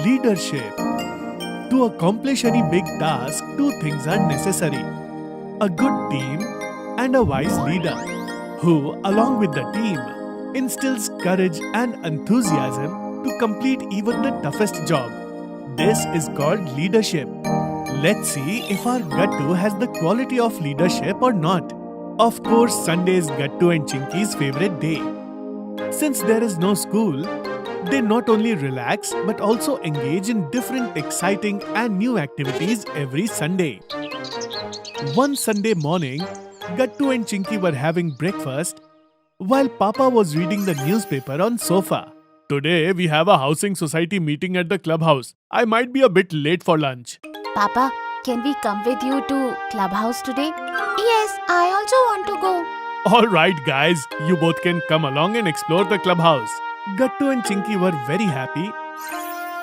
Leadership. To accomplish any big task, two things are necessary: a good team and a wise leader, who, along with the team, instills courage and enthusiasm to complete even the toughest job. This is called leadership. Let's see if our Gattu has the quality of leadership or not. Of course, Sunday is Gattu and Chinky's favorite day. Since there is no school, they not only relax but also engage in different exciting and new activities every Sunday. One Sunday morning, Gattu and Chinky were having breakfast while Papa was reading the newspaper on sofa. Today we have a housing society meeting at the clubhouse. I might be a bit late for lunch. Papa, can we come with you to clubhouse today? Yes, I also want to go. Alright guys, you both can come along and explore the clubhouse. Gattu and Chinky were very happy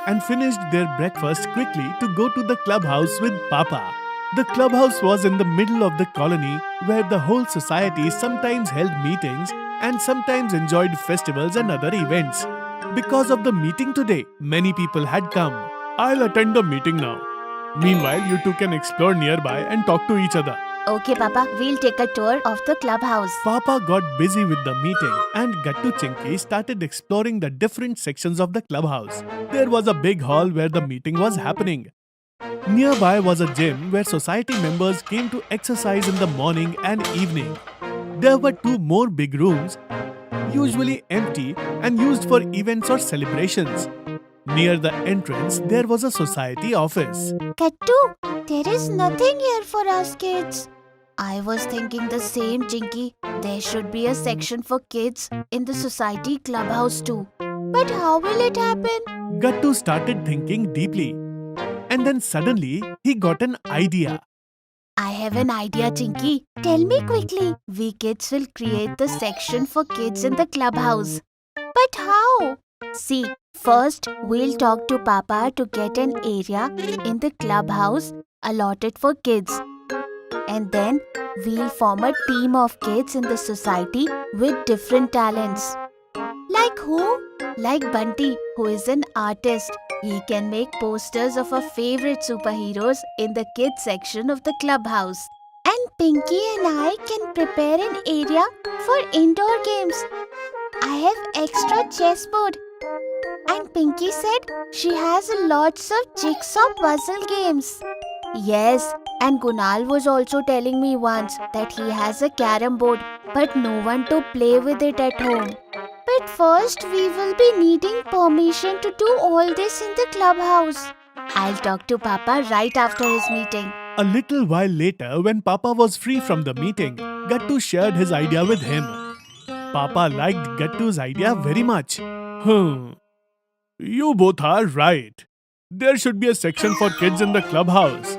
and finished their breakfast quickly to go to the clubhouse with Papa. The clubhouse was in the middle of the colony where the whole society sometimes held meetings and sometimes enjoyed festivals and other events. Because of the meeting today, many people had come. I'll attend the meeting now. Meanwhile, you two can explore nearby and talk to each other. Okay, Papa, we'll take a tour of the clubhouse. Papa got busy with the meeting and Gattu Chinky started exploring the different sections of the clubhouse. There was a big hall where the meeting was happening. Nearby was a gym where society members came to exercise in the morning and evening. There were two more big rooms, usually empty and used for events or celebrations. Near the entrance, there was a society office. Gattu, there is nothing here for us kids. I was thinking the same, Chinky. There should be a section for kids in the society clubhouse too. But how will it happen? Gattu started thinking deeply. And then suddenly, he got an idea. I have an idea, Chinky. Tell me quickly. We kids will create the section for kids in the clubhouse. But how? See, first we'll talk to Papa to get an area in the clubhouse allotted for kids. And then we'll form a team of kids in the society with different talents. Like who? Like Bunty, who is an artist. He can make posters of our favorite superheroes in the kids section of the clubhouse. And Pinky and I can prepare an area for indoor games. I have extra chessboard. And Pinky said she has lots of jigsaw puzzle games. Yes, and Kunal was also telling me once that he has a carom board, but no one to play with it at home. But first, we will be needing permission to do all this in the clubhouse. I'll talk to Papa right after his meeting. A little while later, when Papa was free from the meeting, Gattu shared his idea with him. Papa liked Gattu's idea very much. You both are right. There should be a section for kids in the clubhouse.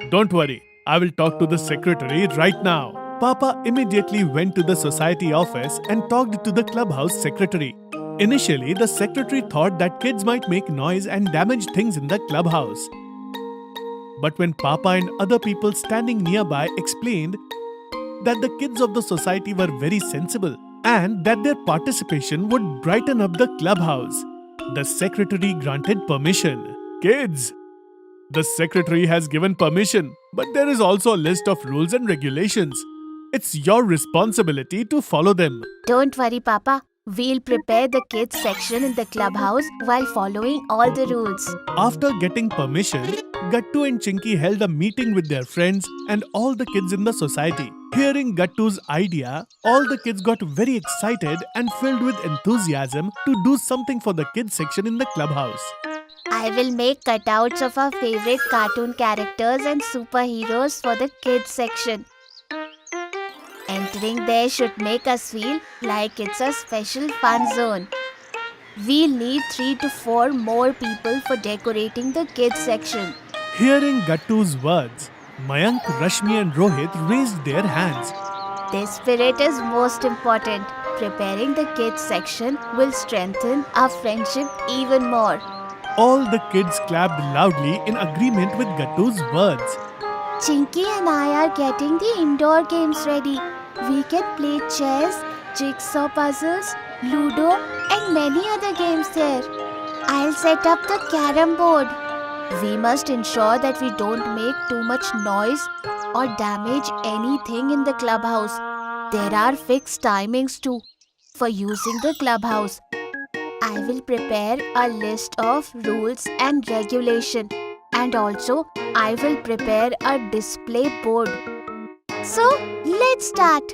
Don't worry, I will talk to the secretary right now. Papa immediately went to the society office and talked to the clubhouse secretary. Initially, the secretary thought that kids might make noise and damage things in the clubhouse. But when Papa and other people standing nearby explained that the kids of the society were very sensible and that their participation would brighten up the clubhouse, the secretary granted permission. Kids! The secretary has given permission, but there is also a list of rules and regulations. It's your responsibility to follow them. Don't worry, Papa. We'll prepare the kids section in the clubhouse while following all the rules. After getting permission, Gattu and Chinky held a meeting with their friends and all the kids in the society. Hearing Gattu's idea, all the kids got very excited and filled with enthusiasm to do something for the kids section in the clubhouse. I will make cutouts of our favorite cartoon characters and superheroes for the kids section. Entering there should make us feel like it's a special fun zone. We'll need 3 to 4 more people for decorating the kids section. Hearing Gattu's words, Mayank, Rashmi and Rohit raised their hands. This spirit is most important. Preparing the kids section will strengthen our friendship even more. All the kids clapped loudly in agreement with Gattu's words. Chinky and I are getting the indoor games ready. We can play chess, jigsaw puzzles, Ludo and many other games there. I'll set up the carom board. We must ensure that we don't make too much noise or damage anything in the clubhouse. There are fixed timings too for using the clubhouse. I will prepare a list of rules and regulation, and also I will prepare a display board. So, let's start.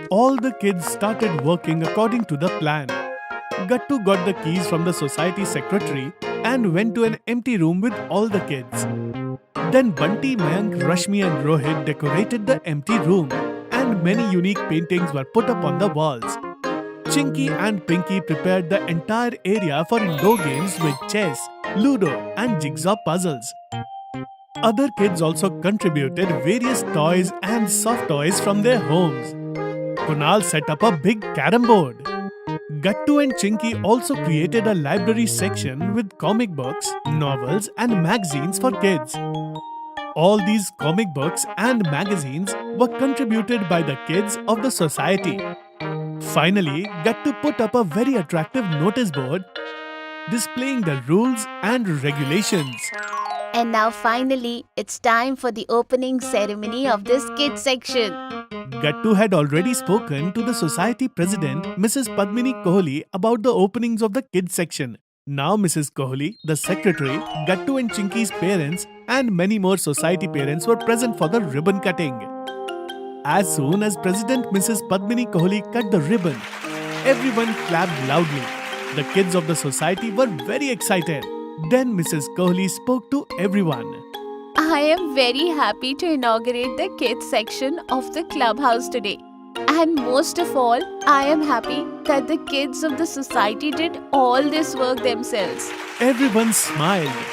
All the kids started working according to the plan. Gattu got the keys from the society secretary and went to an empty room with all the kids. Then Bunty, Mayank, Rashmi and Rohit decorated the empty room and many unique paintings were put up on the walls. Chinky and Pinky prepared the entire area for indoor games with chess, ludo and jigsaw puzzles. Other kids also contributed various toys and soft toys from their homes. Kunal set up a big carom board. Gattu and Chinky also created a library section with comic books, novels and magazines for kids. All these comic books and magazines were contributed by the kids of the society. Finally, Gattu put up a very attractive notice board displaying the rules and regulations. And now finally, it's time for the opening ceremony of this kids section. Gattu had already spoken to the society president, Mrs. Padmini Kohli, about the openings of the kids section. Now Mrs. Kohli, the secretary, Gattu and Chinky's parents and many more society parents were present for the ribbon cutting. As soon as President Mrs. Padmini Kohli cut the ribbon, everyone clapped loudly. The kids of the society were very excited. Then Mrs. Kohli spoke to everyone. I am very happy to inaugurate the kids section of the clubhouse today. And most of all, I am happy that the kids of the society did all this work themselves. Everyone smiled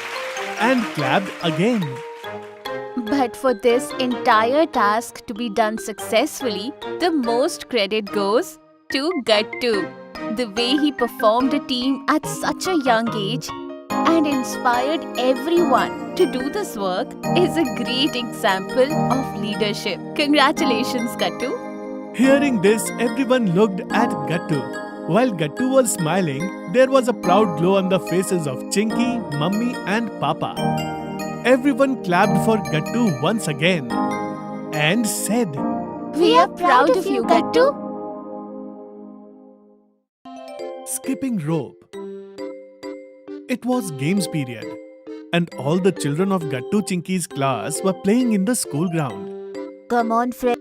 and clapped again. But for this entire task to be done successfully, the most credit goes to Gattu. The way he performed a team at such a young age and inspired everyone to do this work is a great example of leadership. Congratulations, Gattu. Hearing this, everyone looked at Gattu. While Gattu was smiling, there was a proud glow on the faces of Chinky, Mummy and Papa. Everyone clapped for Gattu once again and said, We are proud of you, Gattu. Skipping rope. It was games period, and all the children of Gattu Chinky's class were playing in the school ground. Come on, friend.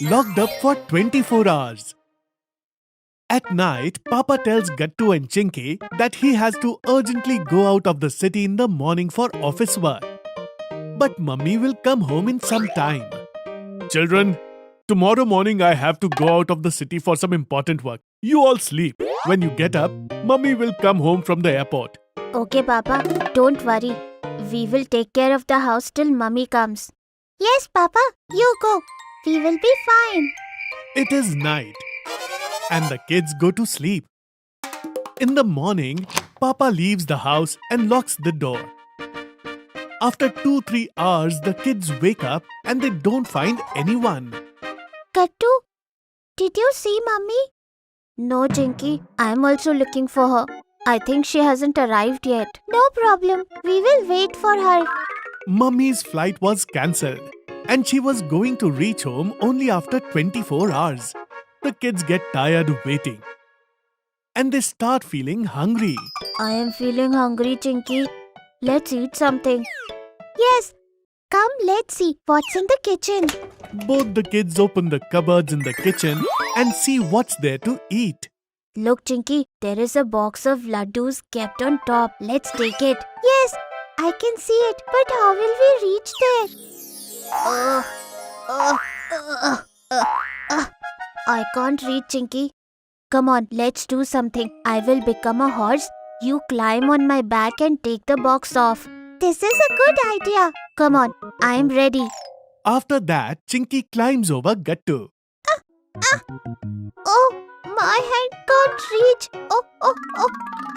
locked up for 24 hours. At night, Papa tells Gattu and Chinky that he has to urgently go out of the city in the morning for office work. But Mummy will come home in some time. Children, tomorrow morning I have to go out of the city for some important work. You all sleep. When you get up, Mummy will come home from the airport. Okay, Papa, don't worry. We will take care of the house till Mummy comes. Yes, Papa, you go. We will be fine. It is night, and the kids go to sleep. In the morning, Papa leaves the house and locks the door. After 2-3 hours, the kids wake up and they don't find anyone. Gattu, did you see Mummy? No, Chinky. I'm also looking for her. I think she hasn't arrived yet. No problem. We will wait for her. Mummy's flight was cancelled, and she was going to reach home only after 24 hours. The kids get tired waiting, and they start feeling hungry. I am feeling hungry, Chinky. Let's eat something. Yes. Come, let's see what's in the kitchen. Both the kids open the cupboards in the kitchen and see what's there to eat. Look, Chinky, there is a box of laddus kept on top. Let's take it. Yes, I can see it. But how will we reach there? I can't reach, Chinky. Come on, let's do something. I will become a horse. You climb on my back and take the box off. This is a good idea. Come on, I am ready. After that, Chinky climbs over Gattu. Oh, my hand can't reach. Oh.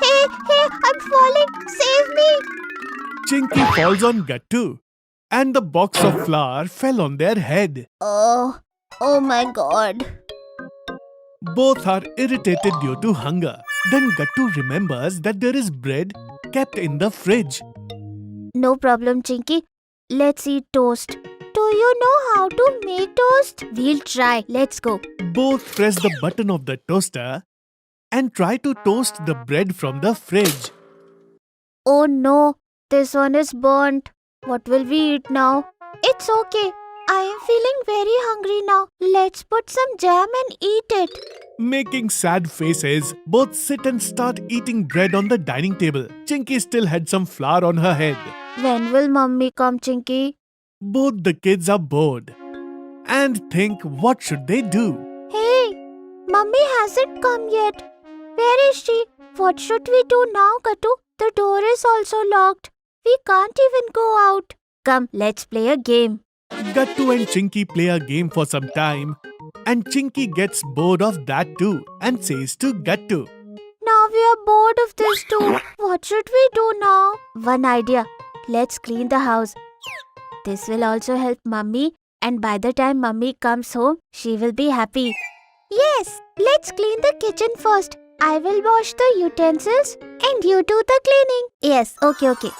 Hey, I'm falling. Save me. Chinky falls on Gattu, and the box of flour fell on their head. Oh my God. Both are irritated due to hunger. Then Gattu remembers that there is bread kept in the fridge. No problem, Chinky. Let's eat toast. Do you know how to make toast? We'll try. Let's go. Both press the button of the toaster and try to toast the bread from the fridge. Oh no, this one is burnt. What will we eat now? It's okay. I am feeling very hungry now. Let's put some jam and eat it. Making sad faces, both sit and start eating bread on the dining table. Chinky still had some flour on her head. When will Mummy come, Chinky? Both the kids are bored and think what should they do. Hey, Mummy hasn't come yet. Where is she? What should we do now, Gattu? The door is also locked. We can't even go out. Come, let's play a game. Gattu and Chinky play a game for some time, and Chinky gets bored of that too and says to Gattu, Now we are bored of this too. What should we do now? One idea. Let's clean the house. This will also help Mummy, and by the time Mummy comes home, she will be happy. Yes, let's clean the kitchen first. I will wash the utensils and you do the cleaning. Yes, okay.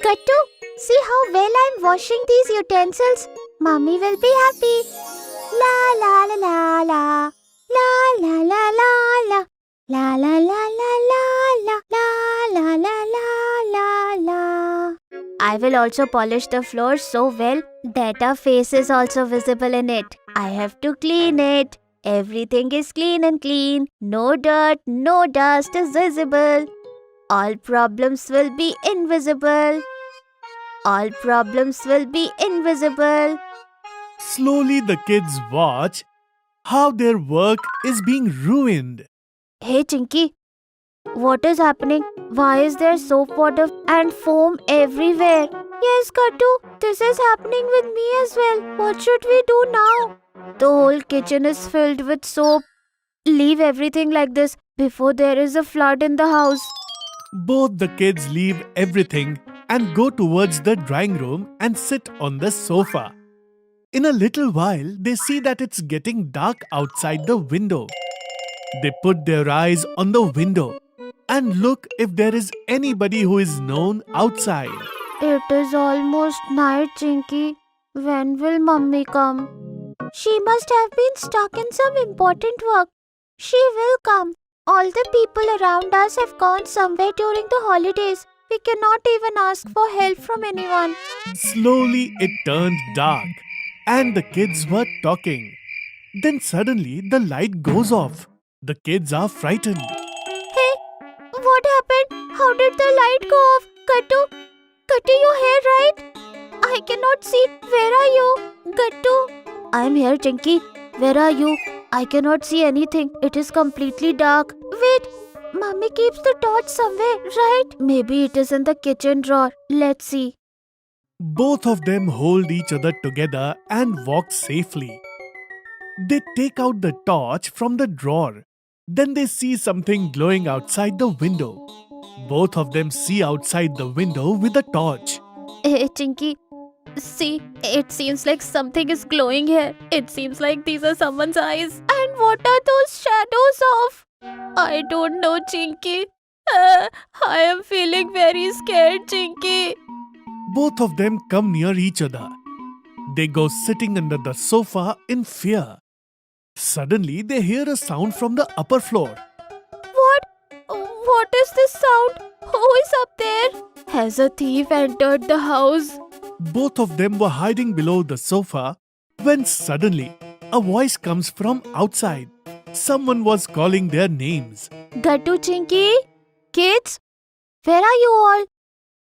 Gattu, see how well I'm washing these utensils. Mummy will be happy. La la la la la. La la la la la. La la la la la la. La la la la la la. I will also polish the floor so well that our face is also visible in it. I have to clean it. Everything is clean and clean. No dirt, no dust is visible. All problems will be invisible. All problems will be invisible. Slowly the kids watch how their work is being ruined. Hey Chinky, what is happening? Why is there soap water and foam everywhere? Yes, Gattu, this is happening with me as well. What should we do now? The whole kitchen is filled with soap. Leave everything like this before there is a flood in the house. Both the kids leave everything and go towards the drawing room and sit on the sofa. In a little while, they see that it's getting dark outside the window. They put their eyes on the window and look if there is anybody who is known outside. It is almost night, Chinky. When will Mummy come? She must have been stuck in some important work. She will come. All the people around us have gone somewhere during the holidays. We cannot even ask for help from anyone. Slowly it turned dark and the kids were talking. Then suddenly the light goes off. The kids are frightened. Hey, what happened? How did the light go off? Kattu, you here, right? I cannot see. Where are you? Kattu. I'm here, Chinky. Where are you? I cannot see anything. It is completely dark. Wait, Mummy keeps the torch somewhere, right? Maybe it is in the kitchen drawer. Let's see. Both of them hold each other together and walk safely. They take out the torch from the drawer. Then they see something glowing outside the window. Both of them see outside the window with a torch. Hey, Chinky. See, it seems like something is glowing here. It seems like these are someone's eyes. And what are those shadows of? I don't know, Chinky. I am feeling very scared, Chinky. Both of them come near each other. They go sitting under the sofa in fear. Suddenly, they hear a sound from the upper floor. What? What is this sound? Who is up there? Has a thief entered the house? Both of them were hiding below the sofa when suddenly a voice comes from outside. Someone was calling their names. Gattu, Chinky? Kids? Where are you all?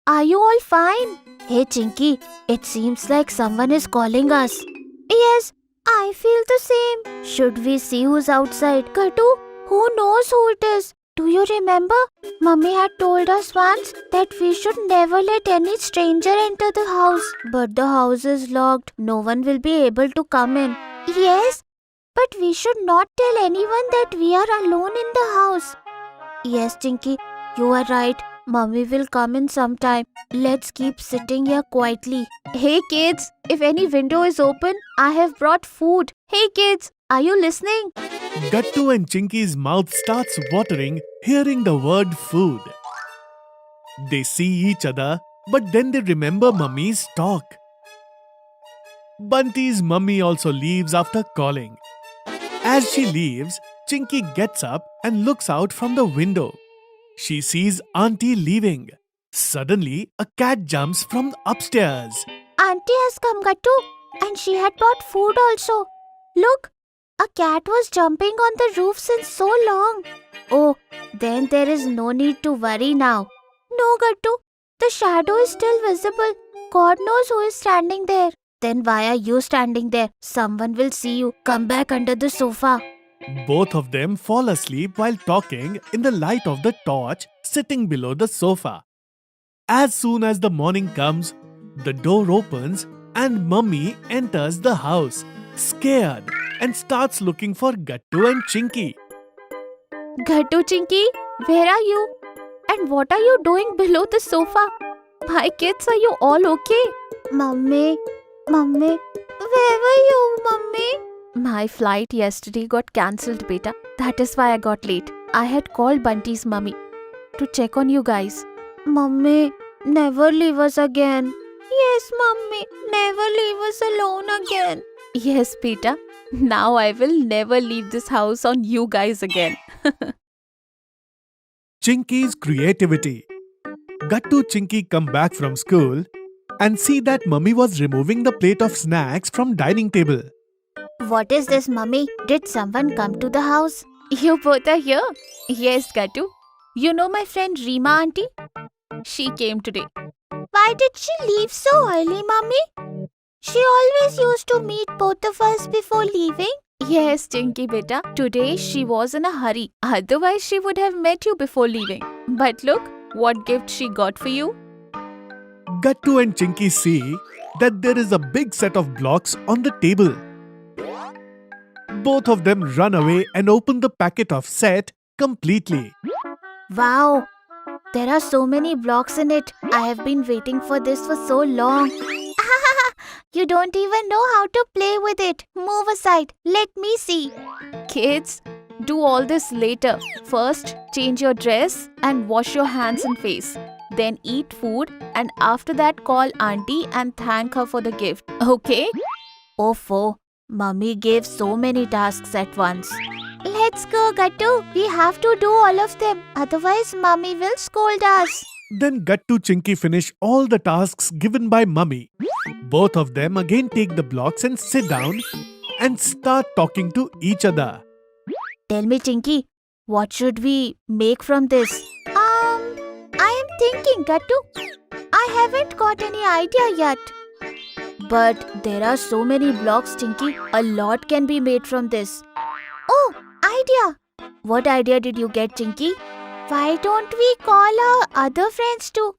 Are you all fine? Hey, Chinky, it seems like someone is calling us. Yes, I feel the same. Should we see who's outside? Gattu, who knows who it is? Do you remember? Mummy had told us once that we should never let any stranger enter the house. But the house is locked. No one will be able to come in. Yes, but we should not tell anyone that we are alone in the house. Yes, Chinky, you are right. Mummy will come in sometime. Let's keep sitting here quietly. Hey kids, if any window is open, I have brought food. Hey kids, are you listening? Gattu and Chinky's mouth starts watering hearing the word food. They see each other, but then they remember Mummy's talk. Bunty's mummy also leaves after calling. As she leaves, Chinky gets up and looks out from the window. She sees Auntie leaving. Suddenly, a cat jumps from upstairs. Auntie has come, Gattu, and she had brought food also. Look, a cat was jumping on the roof since so long. Oh, then there is no need to worry now. No, Gattu, the shadow is still visible. God knows who is standing there. Then why are you standing there? Someone will see you. Come back under the sofa. Both of them fall asleep while talking in the light of the torch sitting below the sofa. As soon as the morning comes, the door opens and Mummy enters the house, scared, and starts looking for Gattu and Chinky. Gattu, Chinky, where are you? And what are you doing below the sofa? My kids, are you all okay? Mummy, where were you, Mummy? My flight yesterday got cancelled, beta. That is why I got late. I had called Bunty's mummy to check on you guys. Mummy, never leave us again. Yes, Mummy, never leave us alone again. Yes, beta. Now I will never leave this house on you guys again. Chinky's creativity. Gattu Chinky come back from school and see that Mummy was removing the plate of snacks from dining table. What is this, Mummy? Did someone come to the house? You both are here? Yes, Gattu. You know my friend Reema auntie? She came today. Why did she leave so early, Mummy? She always used to meet both of us before leaving. Yes, Chinky beta. Today she was in a hurry. Otherwise she would have met you before leaving. But look, what gift she got for you. Gattu and Chinky see that there is a big set of blocks on the table. Both of them run away and open the packet of set completely. Wow, there are so many blocks in it. I have been waiting for this for so long. You don't even know how to play with it. Move aside. Let me see. Kids, do all this later. First, change your dress and wash your hands and face. Then eat food and after that call auntie and thank her for the gift. Okay? Oh, Mummy gave so many tasks at once. Let's go, Gattu. We have to do all of them. Otherwise, Mummy will scold us. Then Gattu Chinky finish all the tasks given by Mummy. Both of them again take the blocks and sit down and start talking to each other. Tell me, Chinky, what should we make from this? I am thinking, Gattu. I haven't got any idea yet. But there are so many blocks, Chinky. A lot can be made from this. Oh, idea! What idea did you get, Chinky? Why don't we call our other friends too?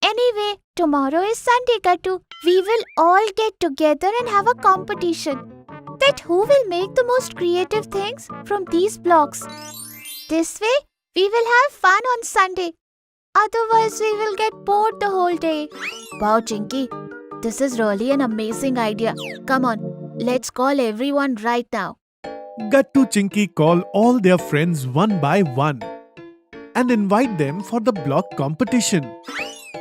Anyway, tomorrow is Sunday, Gattu. We will all get together and have a competition. That who will make the most creative things from these blocks. This way, we will have fun on Sunday. Otherwise, we will get bored the whole day. Wow, Chinky. This is really an amazing idea. Come on, let's call everyone right now. Gattu Chinky call all their friends one by one and invite them for the block competition.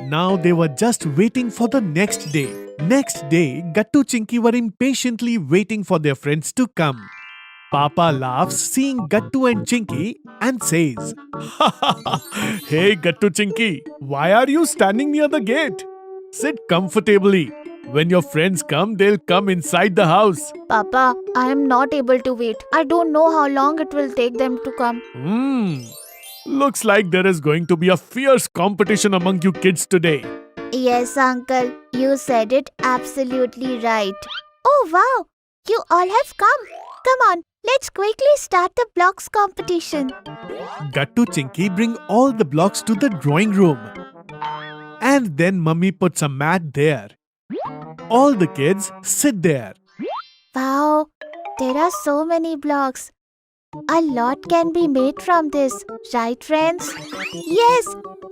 Now they were just waiting for the next day. Next day, Gattu Chinky were impatiently waiting for their friends to come. Papa laughs seeing Gattu and Chinky and says, "Hey Gattu Chinky, why are you standing near the gate? Sit comfortably. When your friends come, they'll come inside the house." Papa, I am not able to wait. I don't know how long it will take them to come. Looks like there is going to be a fierce competition among you kids today. Yes, uncle. You said it absolutely right. Oh, wow. You all have come. Come on, let's quickly start the blocks competition. Gattu Chinky bring all the blocks to the drawing room. And then Mummy puts a mat there. All the kids sit there. Wow, there are so many blocks. A lot can be made from this, right friends? Yes,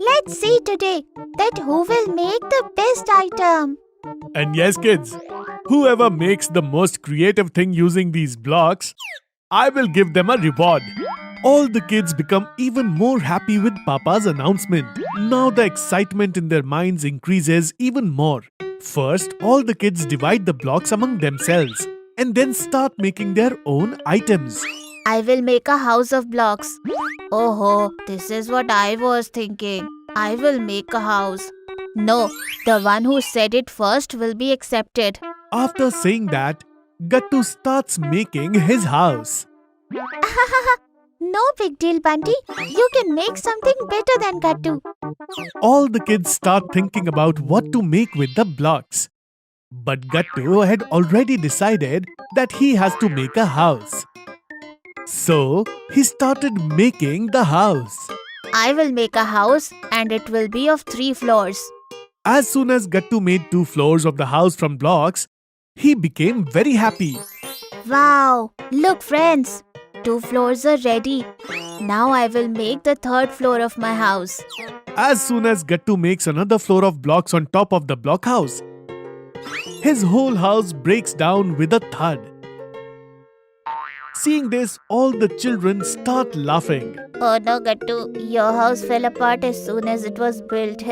let's see today that who will make the best item. And yes kids, whoever makes the most creative thing using these blocks, I will give them a reward. All the kids become even more happy with Papa's announcement. Now the excitement in their minds increases even more. First, all the kids divide the blocks among themselves and then start making their own items. I will make a house of blocks. Oh, this is what I was thinking. I will make a house. No, the one who said it first will be accepted. After saying that, Gattu starts making his house. No big deal, Bunty. You can make something better than Gattu. All the kids start thinking about what to make with the blocks. But Gattu had already decided that he has to make a house. So, he started making the house. I will make a house and it will be of 3 floors. As soon as Gattu made 2 floors of the house from blocks, he became very happy. Wow! Look friends, 2 floors are ready. Now I will make the 3rd floor of my house. As soon as Gattu makes another floor of blocks on top of the block house, his whole house breaks down with a thud. Seeing this, all the children start laughing. Oh no, Gattu, your house fell apart as soon as it was built.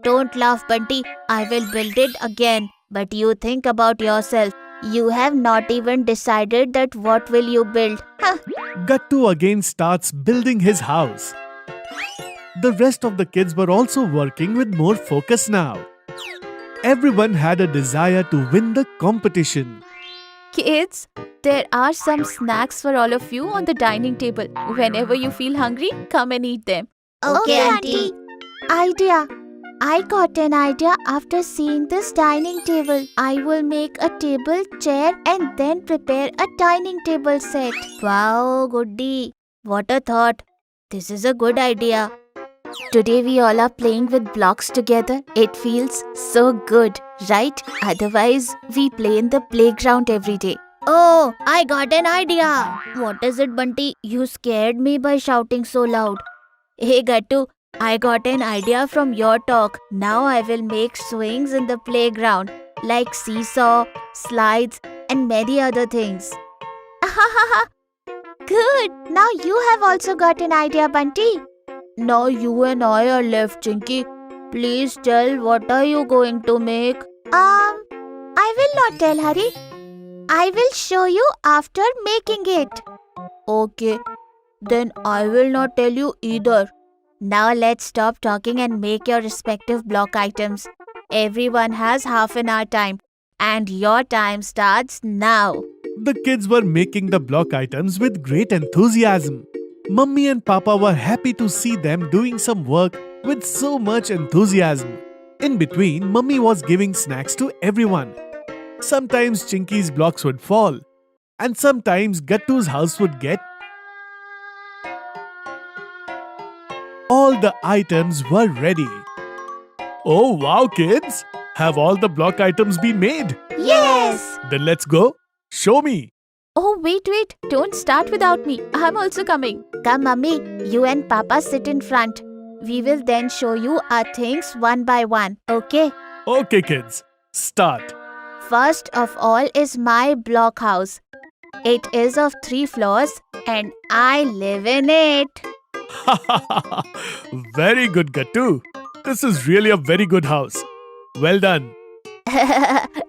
Don't laugh, Bunty. I will build it again. But you think about yourself. You have not even decided that what will you build. Gattu again starts building his house. The rest of the kids were also working with more focus now. Everyone had a desire to win the competition. Kids, there are some snacks for all of you on the dining table. Whenever you feel hungry, come and eat them. Okay, Auntie. Idea. I got an idea after seeing this dining table. I will make a table, chair and then prepare a dining table set. Wow, goodie. What a thought. This is a good idea. Today we all are playing with blocks together. It feels so good, right? Otherwise, we play in the playground every day. Oh, I got an idea. What is it, Bunty? You scared me by shouting so loud. Hey, Gattu, I got an idea from your talk. Now I will make swings in the playground, like seesaw, slides, and many other things. Good. Now you have also got an idea, Bunty. Now you and I are left, Chinky. Please tell, what are you going to make? I will not tell, Hari. I will show you after making it. Okay. Then I will not tell you either. Now let's stop talking and make your respective block items. Everyone has half an hour time, and your time starts now. The kids were making the block items with great enthusiasm. Mummy and Papa were happy to see them doing some work with so much enthusiasm. In between, Mummy was giving snacks to everyone. Sometimes Chinky's blocks would fall, and sometimes Gattu's house would get. All the items were ready. Oh wow, kids! Have all the block items been made? Yes! Then let's go. Show me. Oh, wait. Don't start without me. I'm also coming. Come, Mummy. You and Papa sit in front. We will then show you our things one by one. Okay? Okay, kids. Start. First of all is my block house. It is of 3 floors and I live in it. Very good, Gattu. This is really a very good house. Well done.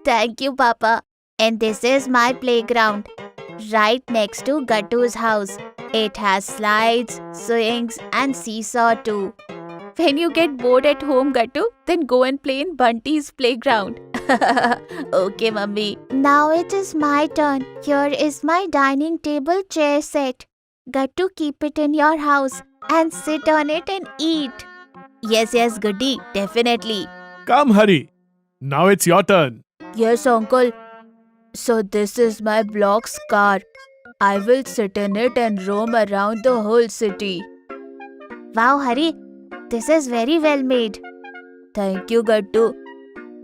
Thank you, Papa. And this is my playground, right next to Gattu's house. It has slides, swings, and seesaw too. When you get bored at home, Gattu, then go and play in Bunty's playground. Okay, Mummy. Now it is my turn. Here is my dining table chair set. Gattu, keep it in your house and sit on it and eat. Yes, Goody, definitely. Come, hurry. Now it's your turn. Yes, Uncle. So this is my blocks car. I will sit in it and roam around the whole city. Wow, Hari, this is very well made. Thank you, Gattu.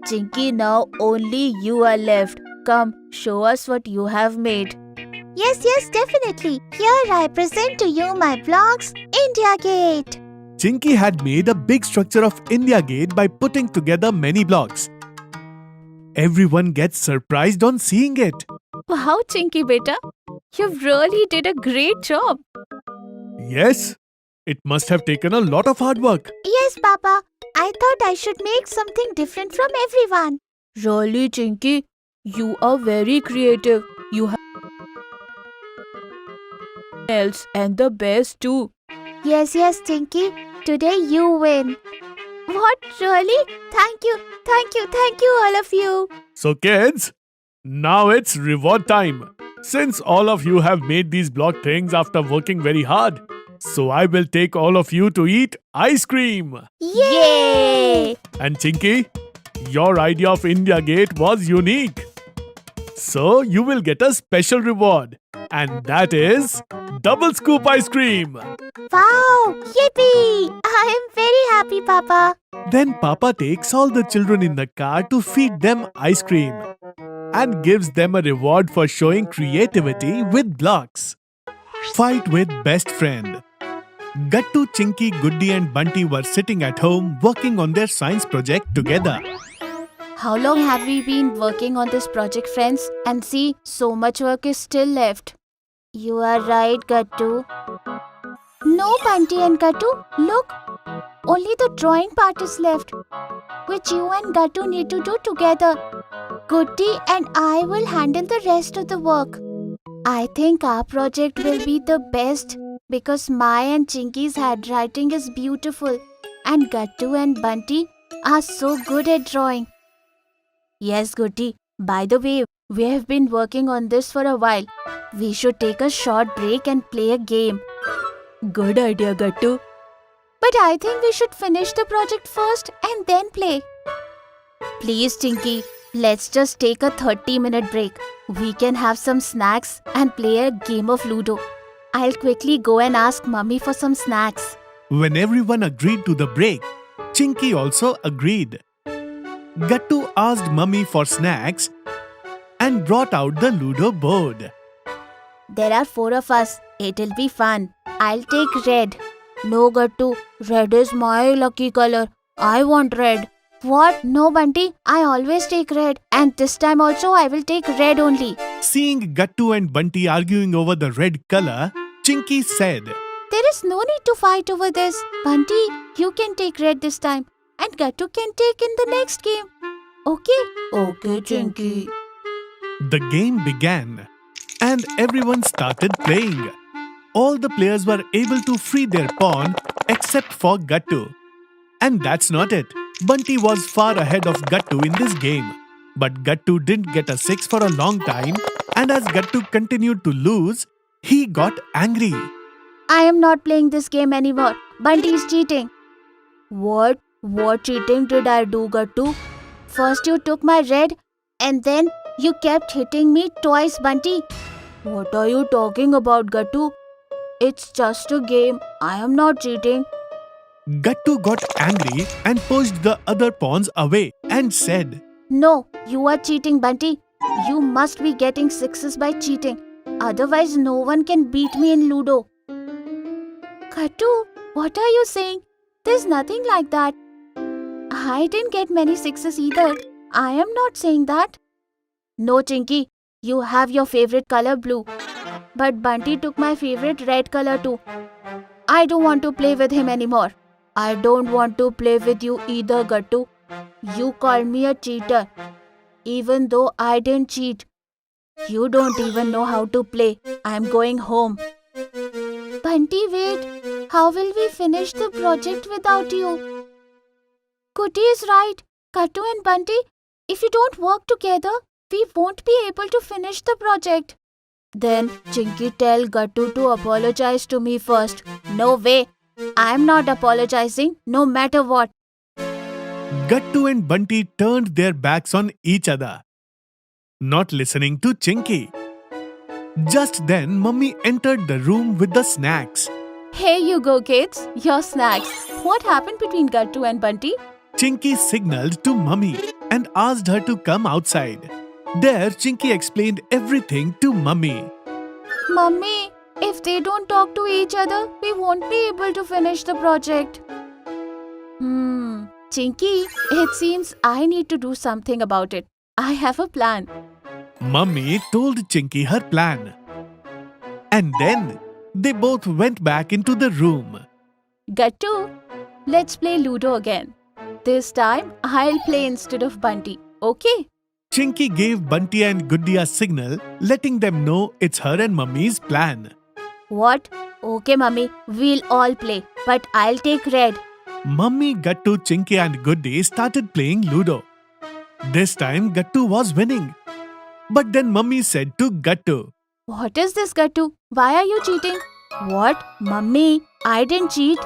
Chinky, now only you are left. Come, show us what you have made. Yes, definitely. Here I present to you my blocks, India Gate. Chinky had made a big structure of India Gate by putting together many blocks. Everyone gets surprised on seeing it. Wow, Chinky beta, you really did a great job. Yes, it must have taken a lot of hard work. Yes, Papa. I thought I should make something different from everyone. Really, Chinky, you are very creative. You have else and the best too. Yes, Chinky. Today you win. What, really? Thank you all of you. So kids, now it's reward time. Since all of you have made these block things after working very hard, so I will take all of you to eat ice cream. Yay! And Chinky, your idea of India Gate was unique. So you will get a special reward, and that is double scoop ice cream. Wow! Yippee! I am very happy, Papa. Then Papa takes all the children in the car to feed them ice cream and gives them a reward for showing creativity with blocks. Fight with best friend. Gattu, Chinky, Goody and Bunty were sitting at home working on their science project together. How long have we been working on this project, friends? And see, so much work is still left. You are right, Gattu. No, Bunty and Gattu, look. Only the drawing part is left, which you and Gattu need to do together. Goody and I will handle the rest of the work. I think our project will be the best because my and Chinky's handwriting is beautiful and Gattu and Bunty are so good at drawing. Yes, Goody. By the way, we have been working on this for a while. We should take a short break and play a game. Good idea, Gattu. But I think we should finish the project first and then play. Please, Chinky, let's just take a 30-minute break. We can have some snacks and play a game of Ludo. I'll quickly go and ask Mummy for some snacks. When everyone agreed to the break, Chinky also agreed. Gattu asked Mummy for snacks and brought out the Ludo board. There are 4 of us. It'll be fun. I'll take red. No, Gattu. Red is my lucky color. I want red. What? No, Bunty. I always take red. And this time also I will take red only. Seeing Gattu and Bunty arguing over the red color, Chinky said, There is no need to fight over this. Bunty, you can take red this time. And Gattu can take in the next game. Okay? Okay, Chinky. The game began and everyone started playing. All the players were able to free their pawn except for Gattu. And that's not it. Bunty was far ahead of Gattu in this game. But Gattu didn't get a 6 for a long time, and as Gattu continued to lose, he got angry. I am not playing this game anymore. Bunty is cheating. What? What cheating did I do, Gattu? First you took my red and then you kept hitting me twice, Bunty. What are you talking about, Gattu? It's just a game. I am not cheating. Gattu got angry and pushed the other pawns away and said, No, you are cheating, Bunty. You must be getting sixes by cheating. Otherwise, no one can beat me in Ludo. Gattu, what are you saying? There's nothing like that. I didn't get many sixes either. I am not saying that. No, Chinky, you have your favorite color blue. But Bunty took my favorite red color too. I don't want to play with him anymore. I don't want to play with you either, Gattu. You called me a cheater, even though I didn't cheat. You don't even know how to play. I'm going home. Bunty, wait. How will we finish the project without you? Goody is right. Gattu and Bunty, if you don't work together, we won't be able to finish the project. Then Chinky tell Gattu to apologize to me first. No way. I'm not apologizing no matter what. Gattu and Bunty turned their backs on each other, not listening to Chinky. Just then, Mummy entered the room with the snacks. Here you go, kids. Your snacks. What happened between Gattu and Bunty? Chinky signaled to Mummy and asked her to come outside. There, Chinky explained everything to Mummy. Mummy, if they don't talk to each other, we won't be able to finish the project. Chinky, it seems I need to do something about it. I have a plan. Mummy told Chinky her plan. And then, they both went back into the room. Gattu, let's play Ludo again. This time, I'll play instead of Bunty, okay? Chinky gave Bunty and Goody a signal, letting them know it's her and Mummy's plan. What? Okay, Mummy, we'll all play, but I'll take red. Mummy, Gattu, Chinky and Goody started playing Ludo. This time, Gattu was winning. But then Mummy said to Gattu, What is this, Gattu? Why are you cheating? What? Mummy, I didn't cheat.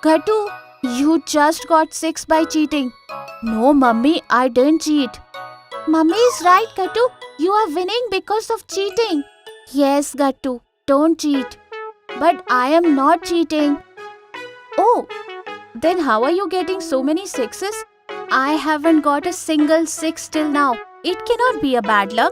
Gattu, you just got 6 by cheating. No, Mummy, I didn't cheat. Mummy is right, Gattu. You are winning because of cheating. Yes, Gattu, don't cheat. But I am not cheating. Oh, then how are you getting so many sixes? I haven't got a single 6 till now. It cannot be a bad luck.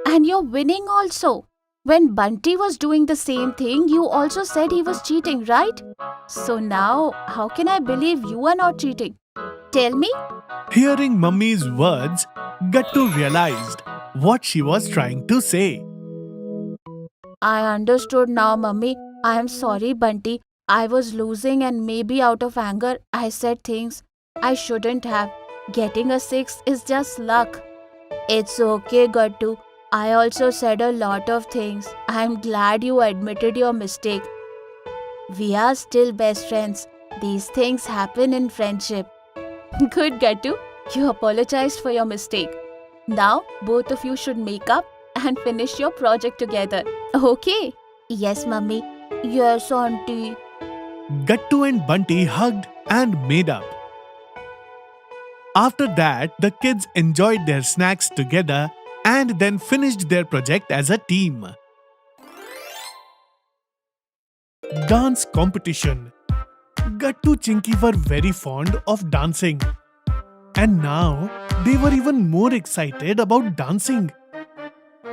And you're winning also. When Bunty was doing the same thing, you also said he was cheating, right? So now, how can I believe you are not cheating? Tell me. Hearing Mummy's words, Gattu realized what she was trying to say. I understood now, Mummy. I am sorry, Bunty. I was losing and maybe out of anger, I said things I shouldn't have. Getting a 6 is just luck. It's okay, Gattu. I also said a lot of things. I'm glad you admitted your mistake. We are still best friends. These things happen in friendship. Good, Gattu. You apologized for your mistake. Now, both of you should make up and finish your project together. Okay? Yes, Mummy. Yes, Auntie. Gattu and Bunty hugged and made up. After that, the kids enjoyed their snacks together and then finished their project as a team. Dance competition. Gattu Chinky were very fond of dancing. And now, they were even more excited about dancing.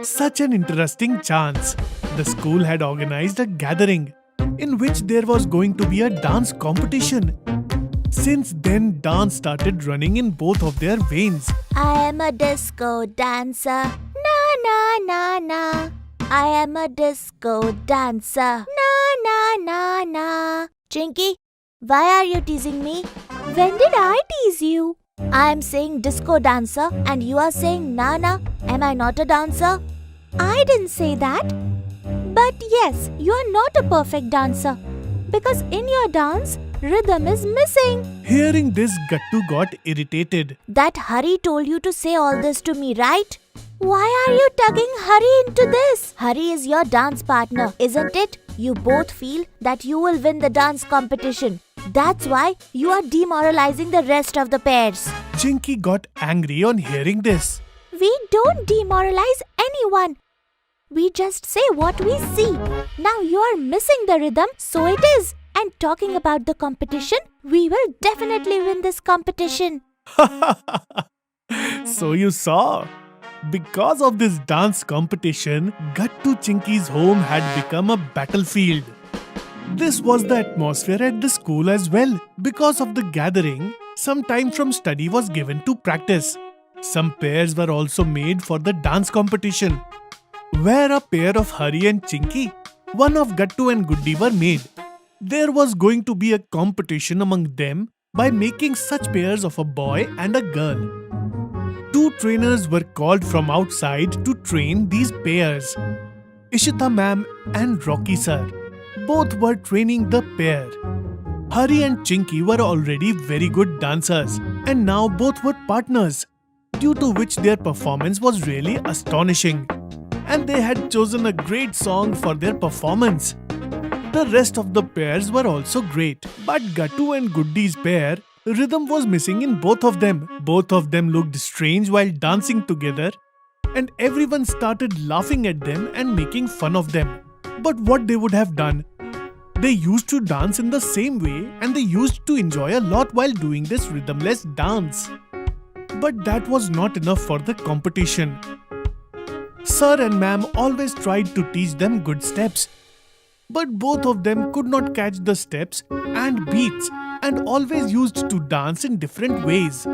Such an interesting chance. The school had organized a gathering in which there was going to be a dance competition. Since then, dance started running in both of their veins. I am a disco dancer. Na na na na. I am a disco dancer. Na na na na. Chinky, why are you teasing me? When did I tease you? I am saying disco dancer and you are saying na na. Am I not a dancer? I didn't say that. But yes, you are not a perfect dancer. because in your dance, rhythm is missing. Hearing this, Gattu got irritated. That Hari told you to say all this to me, right? Why are you tugging Hari into this? Hari is your dance partner, isn't it? You both feel that you will win the dance competition. That's why you are demoralizing the rest of the pairs. Chinky got angry on hearing this. We don't demoralize anyone. We just say what we see. Now you are missing the rhythm, so it is. And talking about the competition, we will definitely win this competition. So you saw. Because of this dance competition, Gattu Chinky's home had become a battlefield. This was the atmosphere at the school as well. Because of the gathering, some time from study was given to practice. Some pairs were also made for the dance competition, where a pair of Hari and Chinky, one of Gattu and Guddi were made. There was going to be a competition among them by making such pairs of a boy and a girl. 2 trainers were called from outside to train these pairs. Ishita ma'am and Rocky sir. Both were training the pair. Hari and Chinky were already very good dancers, and now both were partners, due to which their performance was really astonishing. And they had chosen a great song for their performance. The rest of the pairs were also great, but Gattu and Guddi's pair, rhythm was missing in both of them. Both of them looked strange while dancing together, and everyone started laughing at them and making fun of them. But what they would have done? They used to dance in the same way, and they used to enjoy a lot while doing this rhythmless dance. But that was not enough for the competition. Sir and ma'am always tried to teach them good steps, but both of them could not catch the steps and beats, and always used to dance in different ways.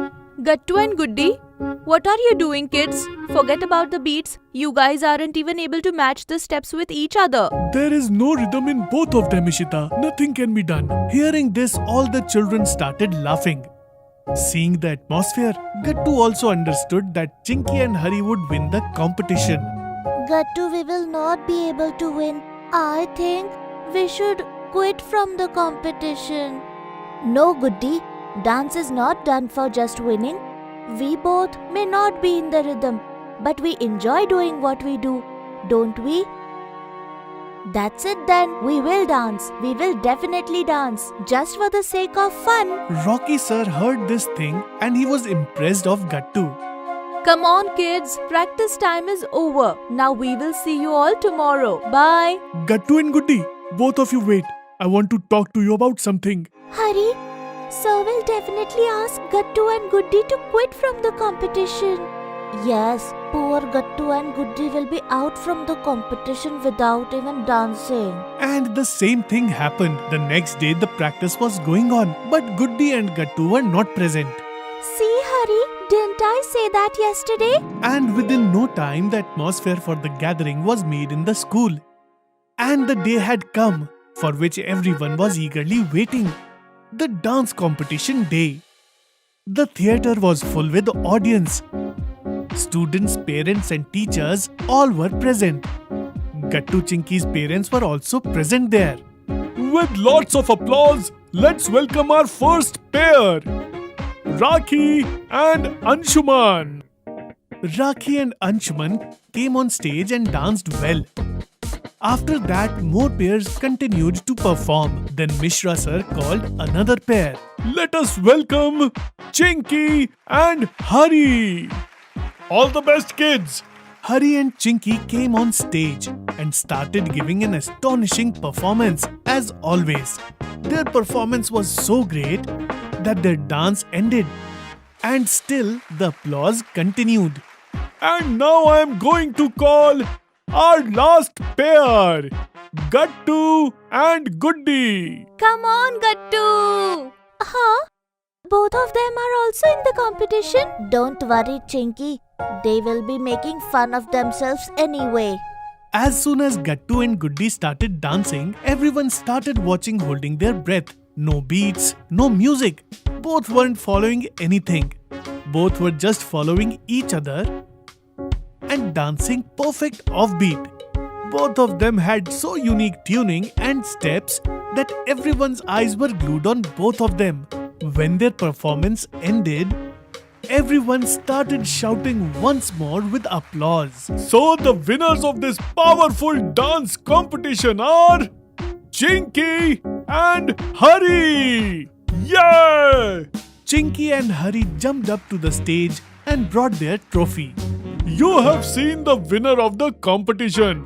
Gattu and Guddi, what are you doing, kids? Forget about the beats. You guys aren't even able to match the steps with each other. There is no rhythm in both of them, Ishita. Nothing can be done. Hearing this, all the children started laughing. Seeing the atmosphere, Gattu also understood that Chinky and Hari would win the competition. Gattu, we will not be able to win. I think we should quit from the competition. No, Guddi. Dance is not done for just winning. We both may not be in the rhythm, but we enjoy doing what we do, don't we? That's it then. We will dance. We will definitely dance, just for the sake of fun. Rocky sir heard this thing and he was impressed of Gattu. Come on, kids. Practice time is over. Now we will see you all tomorrow. Bye. Gattu and Guddi, both of you wait. I want to talk to you about something. Hari, Sir will definitely ask Gattu and Guddi to quit from the competition. Yes, poor Gattu and Guddi will be out from the competition without even dancing. And the same thing happened. The next day the practice was going on, but Guddi and Gattu were not present. See, Hari, didn't I say that yesterday? And within no time the atmosphere for the gathering was made in the school. And the day had come, for which everyone was eagerly waiting. The dance competition day. The theatre was full with audience. Students, parents and teachers all were present. Gattu Chinky's parents were also present there. With lots of applause, let's welcome our first pair, Rakhi and Anshuman. Rakhi and Anshuman came on stage and danced well. After that, more pairs continued to perform. Then Mishra sir called another pair. Let us welcome Chinky and Hari. All the best, kids! Hari and Chinky came on stage and started giving an astonishing performance as always. Their performance was so great that their dance ended. And still the applause continued. And now I am going to call our last pair, Gattu and Guddi. Come on, Gattu. Huh? Both of them are also in the competition? Don't worry, Chinky. They will be making fun of themselves anyway. As soon as Gattu and Guddi started dancing, everyone started watching holding their breath. No beats, no music. Both weren't following anything. Both were just following each other and dancing perfect offbeat. Both of them had so unique tuning and steps that everyone's eyes were glued on both of them. When their performance ended, everyone started shouting once more with applause. So the winners of this powerful dance competition are Chinky and Hari! Yeah! Chinky and Hari jumped up to the stage and brought their trophy. You have seen the winner of the competition.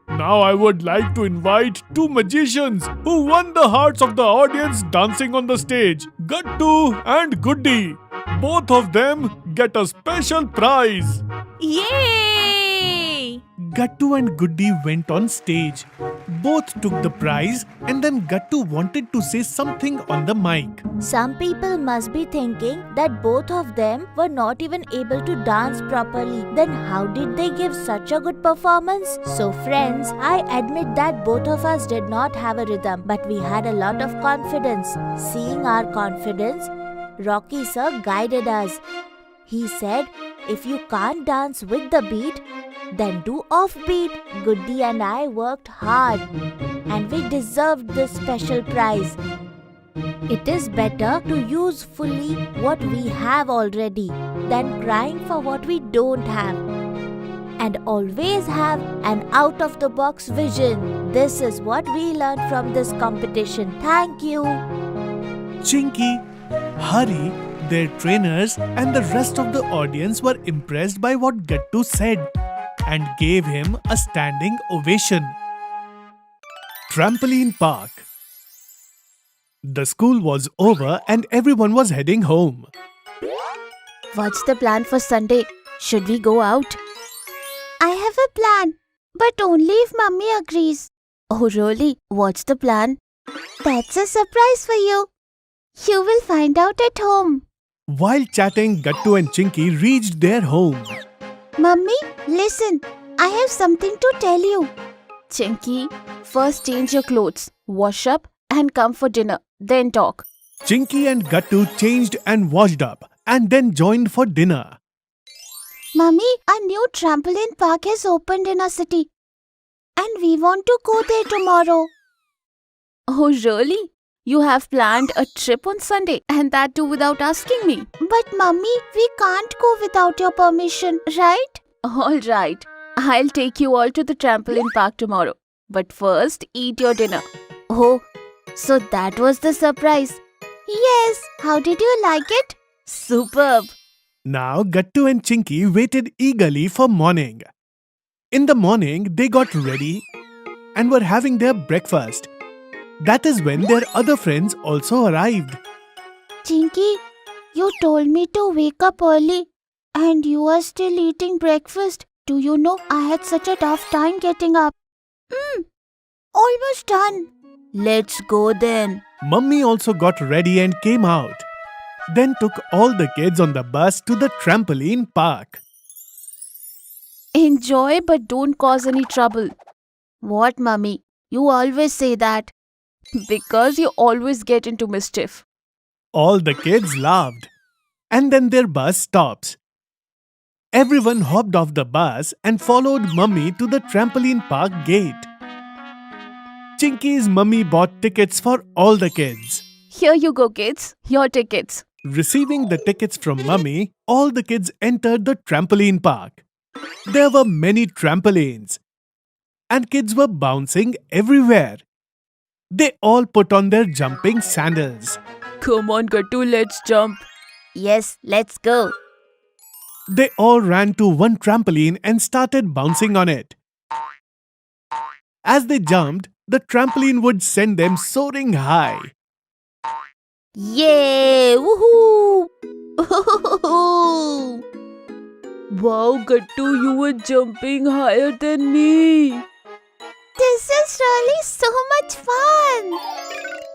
Now I would like to invite two magicians who won the hearts of the audience dancing on the stage, Gattu and Goody. Both of them get a special prize. Yay! Gattu and Goody went on stage. Both took the prize and then Gattu wanted to say something on the mic. Some people must be thinking that both of them were not even able to dance properly. Then how did they give such a good performance? So friends, I admit that both of us did not have a rhythm, but we had a lot of confidence. Seeing our confidence, Rocky sir guided us. He said, if you can't dance with the beat, then do offbeat. Goody and I worked hard and we deserved this special prize. It is better to use fully what we have already than crying for what we don't have. And always have an out-of-the-box vision. This is what we learned from this competition. Thank you. Chinky, Hari, their trainers and the rest of the audience were impressed by what Gattu said and gave him a standing ovation. Trampoline Park. The school was over and everyone was heading home. What's the plan for Sunday? Should we go out? I have a plan, but only if Mummy agrees. Oh really? What's the plan? That's a surprise for you. You will find out at home. While chatting, Gattu and Chinky reached their home. Mummy, listen. I have something to tell you. Chinky, first change your clothes, wash up and come for dinner. Then talk. Chinky and Gattu changed and washed up and then joined for dinner. Mummy, a new trampoline park has opened in our city. And we want to go there tomorrow. Oh really? You have planned a trip on Sunday and that too without asking me. But Mummy, we can't go without your permission, right? Alright. I'll take you all to the trampoline park tomorrow. But first, eat your dinner. Oh, so that was the surprise. Yes. How did you like it? Superb. Now Gattu and Chinky waited eagerly for morning. In the morning, they got ready and were having their breakfast. That is when their other friends also arrived. Chinky, you told me to wake up early and you are still eating breakfast. Do you know I had such a tough time getting up? Almost done. Let's go then. Mummy also got ready and came out. Then took all the kids on the bus to the trampoline park. Enjoy but don't cause any trouble. What, Mummy? You always say that. Because you always get into mischief. All the kids laughed. And then their bus stops. Everyone hopped off the bus and followed Mummy to the trampoline park gate. Chinky's mummy bought tickets for all the kids. Here you go, kids. Your tickets. Receiving the tickets from Mummy, all the kids entered the trampoline park. There were many trampolines. And kids were bouncing everywhere. They all put on their jumping sandals. Come on, Gattu, let's jump. Yes, let's go. They all ran to one trampoline and started bouncing on it. As they jumped, the trampoline would send them soaring high. Yay! Woohoo! Wow, Gattu, you were jumping higher than me. This is really so much fun.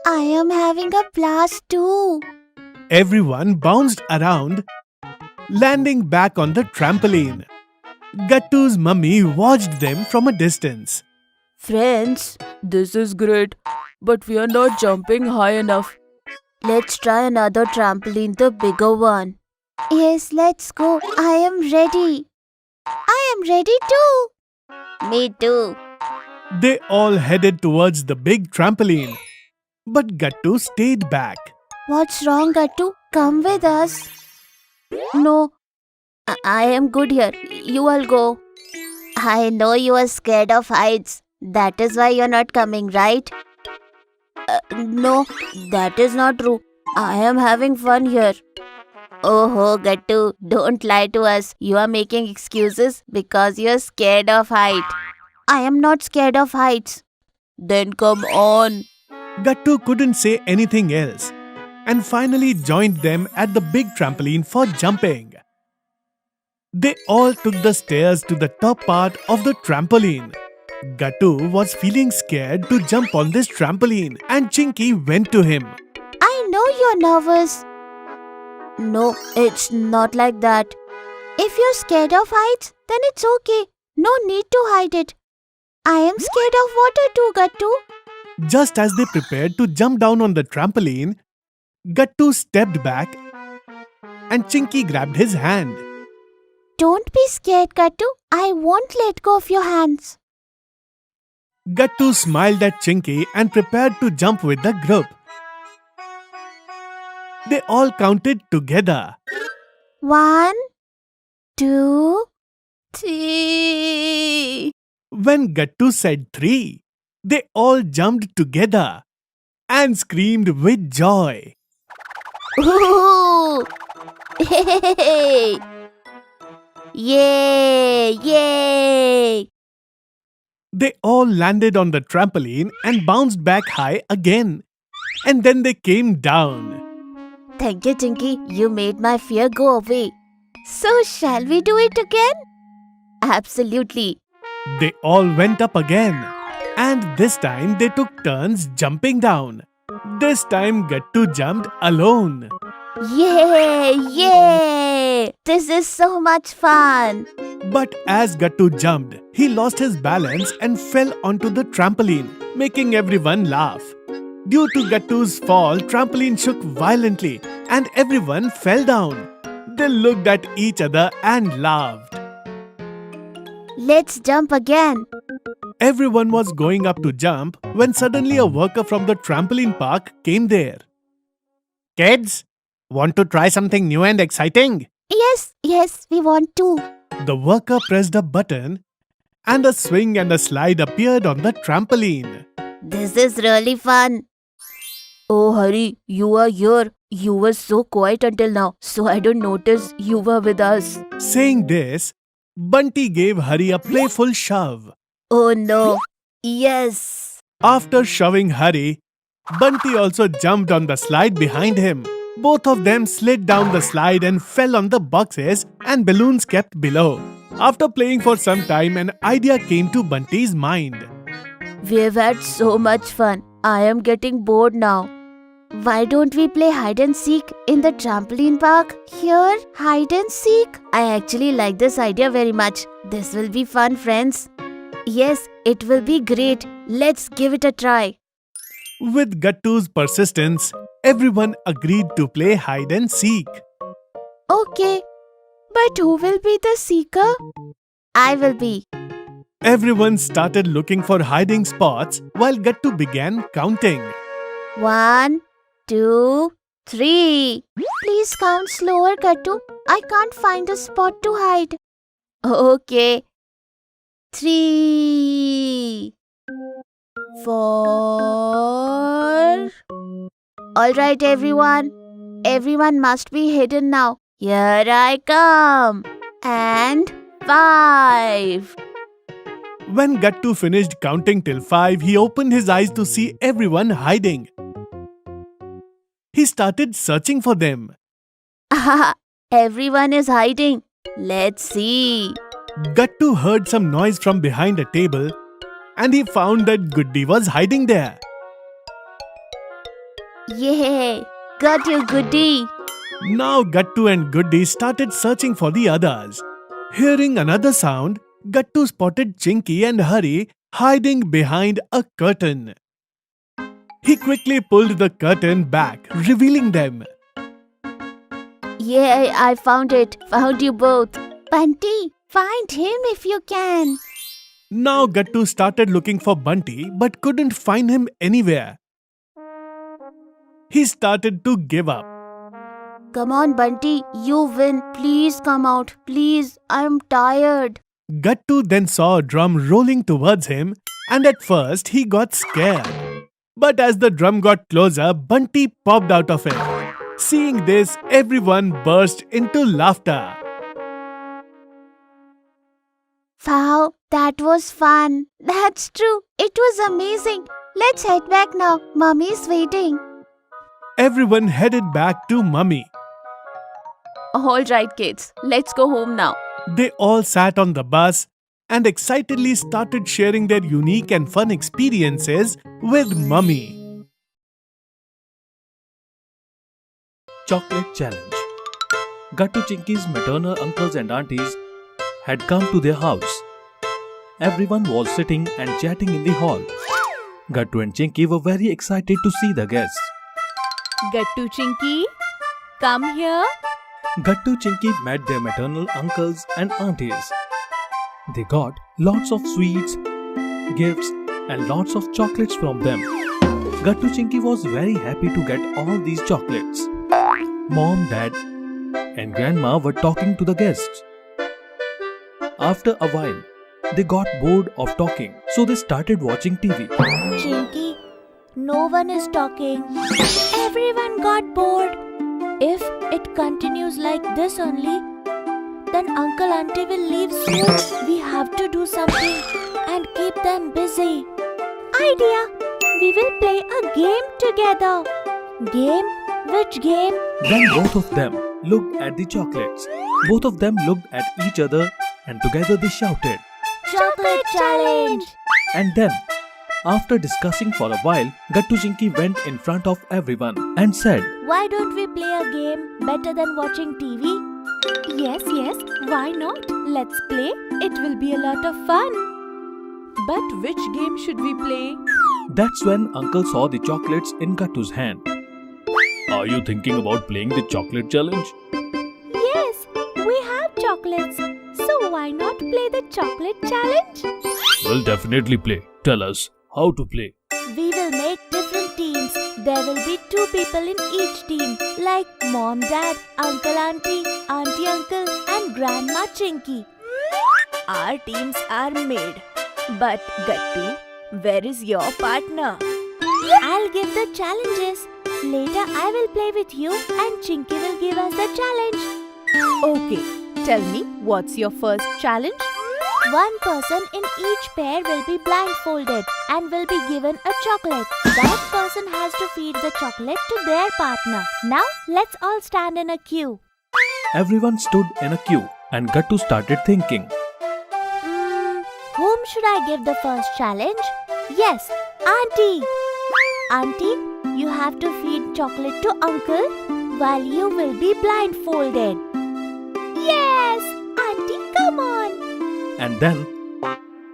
I am having a blast too. Everyone bounced around, landing back on the trampoline. Gattu's mummy watched them from a distance. Friends, this is great, but we are not jumping high enough. Let's try another trampoline, the bigger one. Yes, let's go. I am ready. I am ready too. Me too. They all headed towards the big trampoline. But Gattu stayed back. What's wrong, Gattu? Come with us. No, I am good here. You all go. I know you are scared of heights. That is why you're not coming, right? No, that is not true. I am having fun here. Oh, Gattu, don't lie to us. You are making excuses because you're scared of height. I am not scared of heights. Then come on. Gattu couldn't say anything else and finally joined them at the big trampoline for jumping. They all took the stairs to the top part of the trampoline. Gattu was feeling scared to jump on this trampoline and Chinky went to him. I know you're nervous. No, it's not like that. If you're scared of heights, then it's okay. No need to hide it. I am scared of water too, Gattu. Just as they prepared to jump down on the trampoline, Gattu stepped back and Chinky grabbed his hand. Don't be scared, Gattu. I won't let go of your hands. Gattu smiled at Chinky and prepared to jump with the group. They all counted together. 1, 2, 3. When Gattu said 3, they all jumped together and screamed with joy. Ooh! Hey! Yay! Yay! They all landed on the trampoline and bounced back high again. And then they came down. Thank you, Chinky. You made my fear go away. So, shall we do it again? Absolutely. They all went up again. And this time they took turns jumping down. This time Gattu jumped alone. Yay! Yay! This is so much fun. But as Gattu jumped, he lost his balance and fell onto the trampoline, making everyone laugh. Due to Gattu's fall, trampoline shook violently and everyone fell down. They looked at each other and laughed. Let's jump again. Everyone was going up to jump when suddenly a worker from the trampoline park came there. Kids, want to try something new and exciting? Yes, we want to. The worker pressed a button and a swing and a slide appeared on the trampoline. This is really fun. Oh, Hari, you are here. You were so quiet until now, so I don't notice you were with us. Saying this, Bunty gave Hari a playful shove. Oh no. Yes. After shoving Hari, Bunty also jumped on the slide behind him. Both of them slid down the slide and fell on the boxes and balloons kept below. After playing for some time, an idea came to Bunty's mind. We've had so much fun. I am getting bored now. Why don't we play hide and seek in the trampoline park? Here, hide and seek. I actually like this idea very much. This will be fun, friends. Yes, it will be great. Let's give it a try. With Gattu's persistence, everyone agreed to play hide and seek. Okay. But who will be the seeker? I will be. Everyone started looking for hiding spots while Gattu began counting. 1, 2, 3. Please count slower, Gattu. I can't find a spot to hide. Okay. 3, 4. Alright, everyone. Everyone must be hidden now. Here I come. And 5. When Gattu finished counting till 5, he opened his eyes to see everyone hiding. He started searching for them. Everyone is hiding. Let's see. Gattu heard some noise from behind a table and he found that Goody was hiding there. Yay! Got you, Goody. Now Gattu and Goody started searching for the others. Hearing another sound, Gattu spotted Chinky and Hari hiding behind a curtain. He quickly pulled the curtain back, revealing them. Yay, I found it. Found you both. Bunty, find him if you can. Now Gattu started looking for Bunty but couldn't find him anywhere. he started to give up. Come on, Bunty, you win. Please come out. Please, I'm tired. Gattu then saw a drum rolling towards him, and at first he got scared. But as the drum got closer, Bunty popped out of it. Seeing this, everyone burst into laughter. Wow, that was fun. That's true. It was amazing. Let's head back now. Mummy's waiting. Everyone headed back to Mummy. All right, kids. Let's go home now. They all sat on the bus and excitedly started sharing their unique and fun experiences with Mummy. Chocolate Challenge. Gattu Chinky's maternal uncles and aunties had come to their house. Everyone was sitting and chatting in the hall. Gattu and Chinky were very excited to see the guests. Gattu Chinky, come here. Gattu Chinky met their maternal uncles and aunties. They got lots of sweets, gifts, and lots of chocolates from them. Gattu Chinky was very happy to get all these chocolates. Mom, Dad, and Grandma were talking to the guests. After a while, they got bored of talking, so they started watching TV. Chinky, no one is talking. Everyone got bored. If it continues like this only, then Uncle Auntie will leave soon. We have to do something and keep them busy. Idea! We will play a game together. Game? Which game? Then both of them looked at the chocolates. Both of them looked at each other and together they shouted. Chocolate Challenge! And then, after discussing for a while, Gattu Chinky went in front of everyone and said, Why don't we play a game better than watching TV? Yes, why not? Let's play. It will be a lot of fun. But which game should we play? That's when Uncle saw the chocolates in Gattu's hand. Are you thinking about playing the chocolate challenge? Yes, we have chocolates. So why not play the chocolate challenge? We'll definitely play. Tell us how to play. We will make different teams. There will be 2 people in each team, like Mom, Dad, Uncle, Auntie, Auntie, Uncle, and Grandma Chinky. Our teams are made. But Gattu, where is your partner? I'll give the challenges. Later I will play with you and Chinky will give us the challenge. Okay, tell me, what's your first challenge? One person in each pair will be blindfolded and will be given a chocolate. That person has to feed the chocolate to their partner. Now let's all stand in a queue. Everyone stood in a queue and Gattu started thinking. Whom should I give the first challenge? Yes, Auntie. Auntie, you have to feed chocolate to Uncle while you will be blindfolded. Yes, Auntie, come on. And then,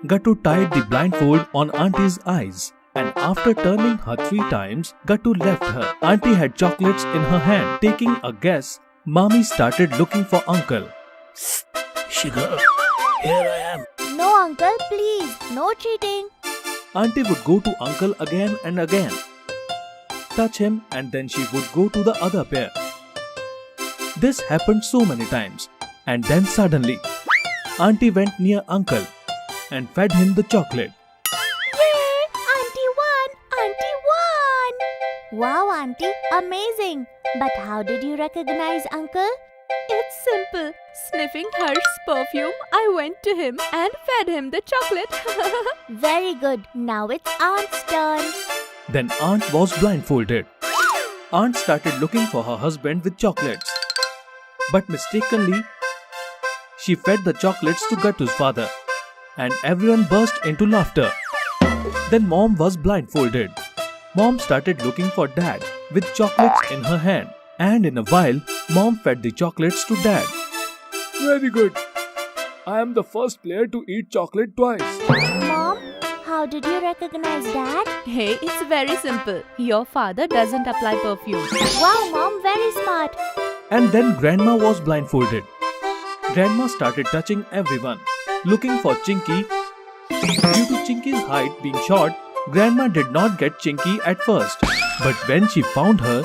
Gattu tied the blindfold on Auntie's eyes. And after turning her 3 times, Gattu left her. Auntie had chocolates in her hand. Taking a guess, Mommy started looking for Uncle. Sugar, here I am. No, Uncle, please, no cheating. Auntie would go to Uncle again and again, touch him, and then she would go to the other pair. This happened so many times, and then suddenly, Auntie went near Uncle and fed him the chocolate. Yay! Auntie won! Auntie won! Wow, Auntie, amazing! But how did you recognize Uncle? It's simple. Sniffing Harsh's perfume, I went to him and fed him the chocolate. Very good. Now it's Aunt's turn. Then Aunt was blindfolded. Aunt started looking for her husband with chocolates. But mistakenly, she fed the chocolates to Gattu's father. And everyone burst into laughter. Then Mom was blindfolded. Mom started looking for Dad with chocolates in her hand. And in a while, Mom fed the chocolates to Dad. Very good. I am the first player to eat chocolate twice. Mom, how did you recognize Dad? Hey, it's very simple. Your father doesn't apply perfume. Wow, Mom, very smart. And then Grandma was blindfolded. Grandma started touching everyone, looking for Chinky. Due to Chinky's height being short, Grandma did not get Chinky at first. But when she found her,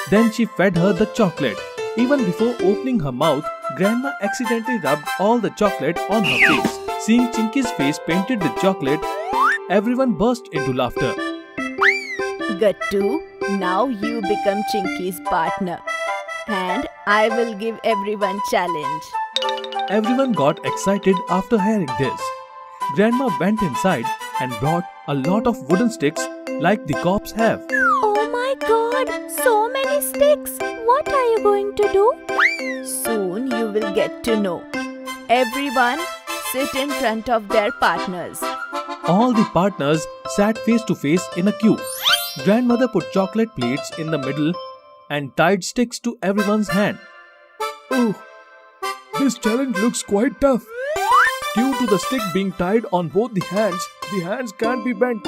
then she fed her the chocolate. Even before opening her mouth, Grandma accidentally rubbed all the chocolate on her face. Seeing Chinky's face painted with chocolate, everyone burst into laughter. Gattu, now you become Chinky's partner. And I will give everyone challenge. Everyone got excited after hearing this. Grandma went inside and brought a lot of wooden sticks like the cops have. Oh my god, so many sticks. What are you going to do? Soon you will get to know. Everyone sit in front of their partners. All the partners sat face to face in a queue. Grandmother put chocolate plates in the middle and tied sticks to everyone's hand. Oh, this challenge looks quite tough. Due to the stick being tied on both the hands can't be bent.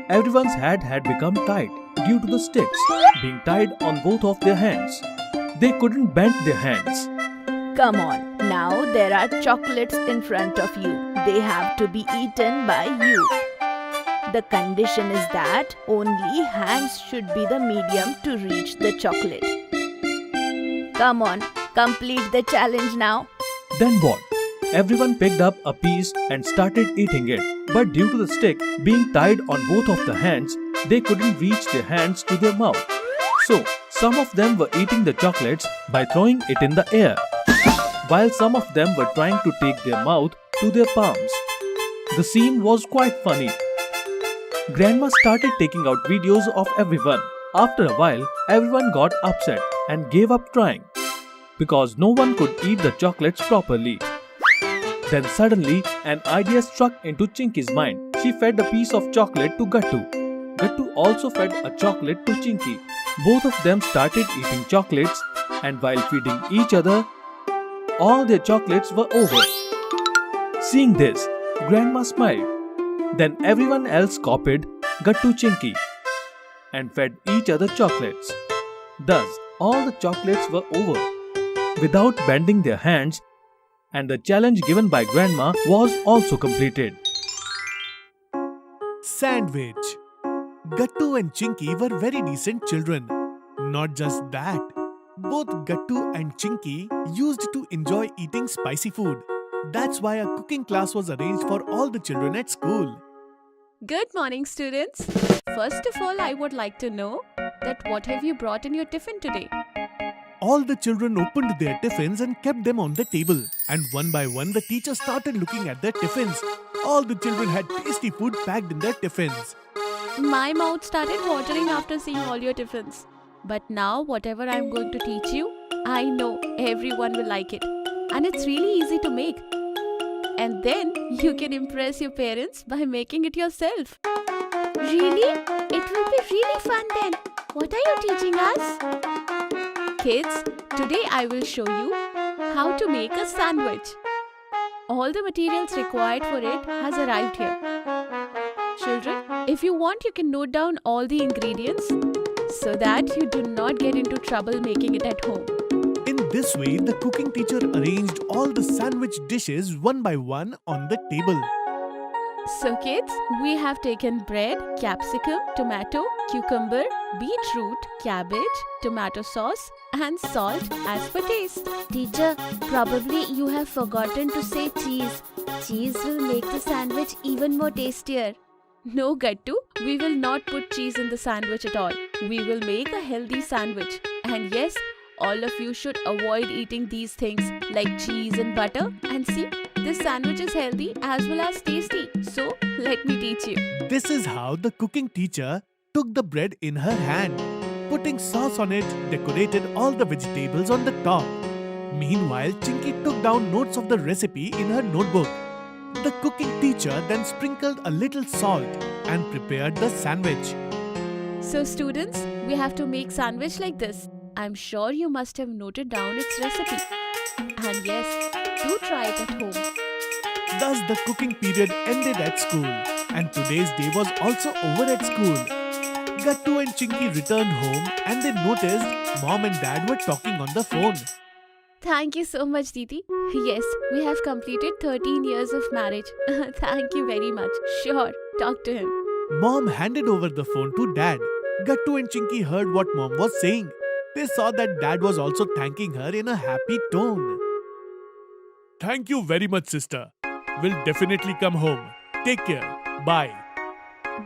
Everyone's head had become tight due to the sticks being tied on both of their hands. They couldn't bend their hands. Come on, now there are chocolates in front of you. They have to be eaten by you. The condition is that only hands should be the medium to reach the chocolate. Come on, complete the challenge now. Then what? Everyone picked up a piece and started eating it. But due to the stick being tied on both of the hands, they couldn't reach their hands to their mouth. So, some of them were eating the chocolates by throwing it in the air, while some of them were trying to take their mouth to their palms. The scene was quite funny. Grandma started taking out videos of everyone. After a while, everyone got upset and gave up trying because no one could eat the chocolates properly. Then suddenly, an idea struck into Chinky's mind. She fed a piece of chocolate to Gattu. Gattu also fed a chocolate to Chinky. Both of them started eating chocolates, and while feeding each other, all their chocolates were over. Seeing this, Grandma smiled. Then everyone else copied Gattu Chinky and fed each other chocolates. Thus, all the chocolates were over without bending their hands, and the challenge given by Grandma was also completed. Sandwich. Gattu and Chinky were very decent children. Not just that, both Gattu and Chinky used to enjoy eating spicy food. That's why a cooking class was arranged for all the children at school. Good morning, students. First of all, I would like to know that what have you brought in your tiffin today? All the children opened their tiffins and kept them on the table. And one by one, the teacher started looking at their tiffins. All the children had tasty food packed in their tiffins. My mouth started watering after seeing all your tiffins. But now, whatever I'm going to teach you, I know everyone will like it. And it's really easy to make. And then you can impress your parents by making it yourself. Really? It will be really fun then. What are you teaching us? Kids, today I will show you how to make a sandwich. All the materials required for it has arrived here. Children, if you want, you can note down all the ingredients so that you do not get into trouble making it at home. In this way, the cooking teacher arranged all the sandwich dishes one by one on the table. So kids, we have taken bread, capsicum, tomato, cucumber, beetroot, cabbage, tomato sauce and salt as per taste. Teacher, probably you have forgotten to say cheese. Cheese will make the sandwich even more tastier. No, Gattu, we will not put cheese in the sandwich at all. We will make a healthy sandwich. And yes, all of you should avoid eating these things like cheese and butter. And see, this sandwich is healthy as well as tasty. So, let me teach you. This is how the cooking teacher took the bread in her hand. Putting sauce on it, decorated all the vegetables on the top. Meanwhile, Chinky took down notes of the recipe in her notebook. The cooking teacher then sprinkled a little salt and prepared the sandwich. So students, we have to make sandwich like this. I'm sure you must have noted down its recipe. And yes, do try it at home. Thus, the cooking period ended at school, and today's day was also over at school. Gattu and Chinky returned home and they noticed Mom and Dad were talking on the phone. Thank you so much, Didi. Yes, we have completed 13 years of marriage. Thank you very much. Sure, talk to him. Mom handed over the phone to Dad. Gattu and Chinky heard what Mom was saying. They saw that Dad was also thanking her in a happy tone. Thank you very much, sister. We'll definitely come home. Take care. Bye.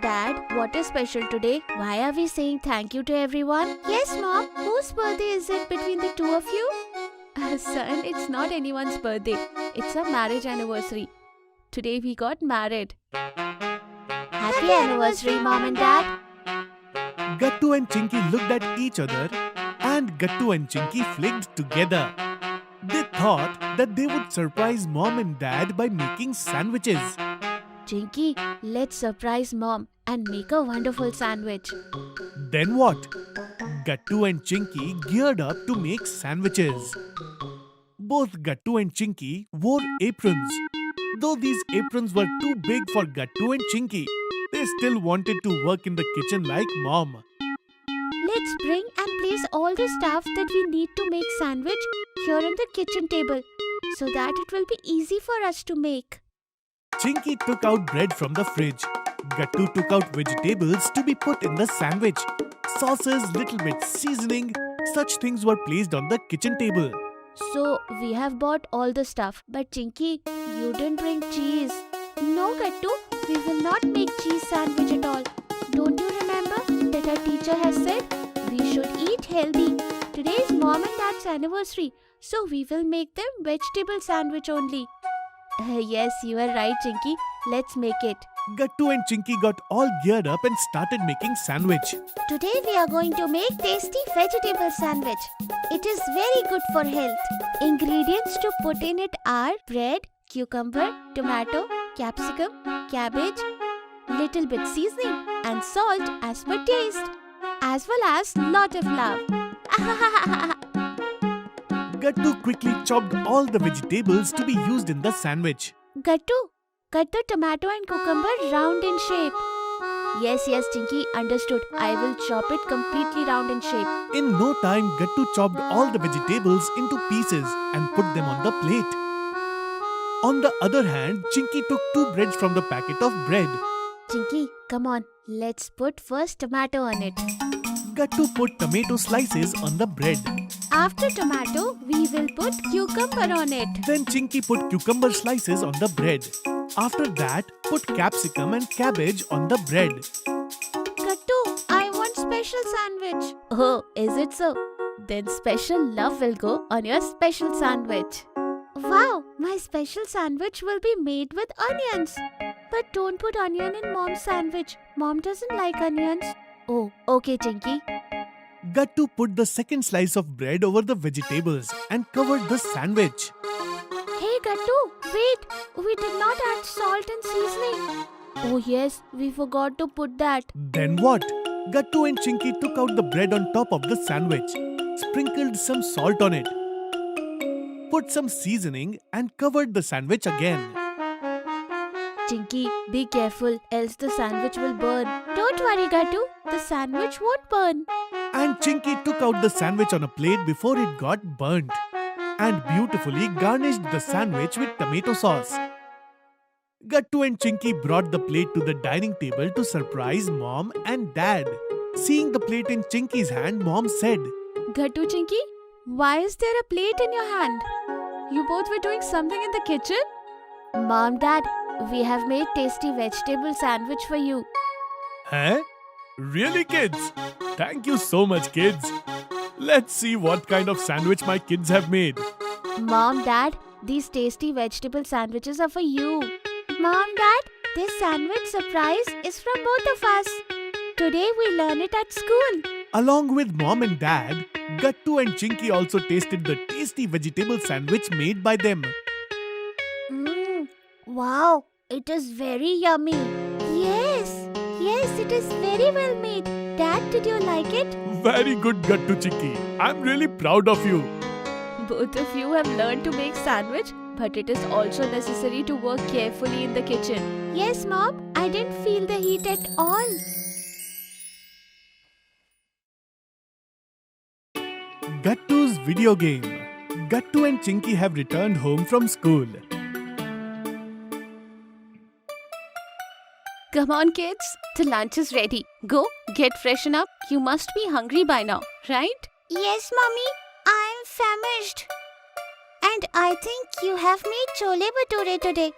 Dad, what is special today? Why are we saying thank you to everyone? Yes, Mom. Whose birthday is it between the two of you? Son, it's not anyone's birthday. It's our marriage anniversary. Today we got married. Happy anniversary, Mom and Dad. Gattu and Chinky looked at each other and Gattu and Chinky flicked together. They thought that they would surprise Mom and Dad by making sandwiches. Chinky, let's surprise Mom and make a wonderful sandwich. Then what? Gattu and Chinky geared up to make sandwiches. Both Gattu and Chinky wore aprons. Though these aprons were too big for Gattu and Chinky, they still wanted to work in the kitchen like Mom. Let's bring and place all the stuff that we need to make sandwich here on the kitchen table so that it will be easy for us to make. Chinky took out bread from the fridge. Gattu took out vegetables to be put in the sandwich. Sauces, little bit seasoning, such things were placed on the kitchen table. So, we have bought all the stuff. But Chinky, you didn't bring cheese. No, Gattu, we will not make cheese sandwich at all. Don't you remember that our teacher has said we should eat healthy? Today is Mom and Dad's anniversary, so we will make them vegetable sandwich only. Yes, you are right, Chinky. Let's make it. Gattu and Chinky got all geared up and started making sandwich. Today we are going to make tasty vegetable sandwich. It is very good for health. Ingredients to put in it are bread, cucumber, tomato, capsicum, cabbage, little bit seasoning and salt as per taste, as well as lot of love. Gattu quickly chopped all the vegetables to be used in the sandwich. Gattu, cut the tomato and cucumber round in shape. Yes, Chinky, understood. I will chop it completely round in shape. In no time, Gattu chopped all the vegetables into pieces and put them on the plate. On the other hand, Chinky took 2 breads from the packet of bread. Chinky, come on. Let's put first tomato on it. Gattu put tomato slices on the bread. After tomato, we will put cucumber on it. Then Chinky put cucumber slices on the bread. After that, put capsicum and cabbage on the bread. Gattu, I want special sandwich. Oh, is it so? Then special love will go on your special sandwich. Wow, my special sandwich will be made with onions. But don't put onion in Mom's sandwich. Mom doesn't like onions. Oh, okay, Chinky. Gattu put the second slice of bread over the vegetables and covered the sandwich. Hey, Gattu, wait. We did not add salt and seasoning. Oh yes, we forgot to put that. Then what? Gattu and Chinky took out the bread on top of the sandwich, sprinkled some salt on it, put some seasoning and covered the sandwich again. Chinky, be careful, else the sandwich will burn. Don't worry, Gattu. The sandwich won't burn. And Chinky took out the sandwich on a plate before it got burnt and beautifully garnished the sandwich with tomato sauce. Gattu and Chinky brought the plate to the dining table to surprise Mom and Dad. Seeing the plate in Chinky's hand, Mom said, Gattu, Chinky, why is there a plate in your hand? You both were doing something in the kitchen? Mom, Dad, we have made tasty vegetable sandwich for you. Huh? Really, kids? Thank you so much, kids. Let's see what kind of sandwich my kids have made. Mom, Dad, these tasty vegetable sandwiches are for you. Mom, Dad, this sandwich surprise is from both of us. Today we learn it at school. Along with Mom and Dad, Gattu and Chinky also tasted the tasty vegetable sandwich made by them. Wow, it is very yummy. Yes, it is very well made. Dad, did you like it? Very good, Gattu Chinky. I'm really proud of you. Both of you have learned to make sandwich, but it is also necessary to work carefully in the kitchen. Yes, Mom, I didn't feel the heat at all. Gattu's video game. Gattu and Chinky have returned home from school. Come on, kids. The lunch is ready. Go, get freshen up. You must be hungry by now, right? Yes, Mummy. I'm famished. And I think you have made chole bhature today.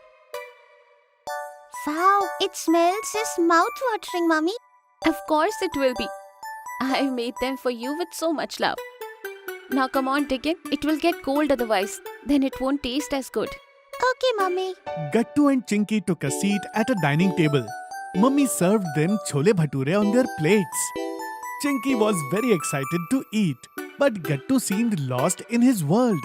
Wow, it smells just mouth-watering, Mummy. Of course it will be. I made them for you with so much love. Now come on, dig in. It will get cold otherwise. Then it won't taste as good. Okay, Mummy. Gattu and Chinky took a seat at a dining table. Mummy served them chole bhature on their plates. Chinky was very excited to eat, but Gattu seemed lost in his world.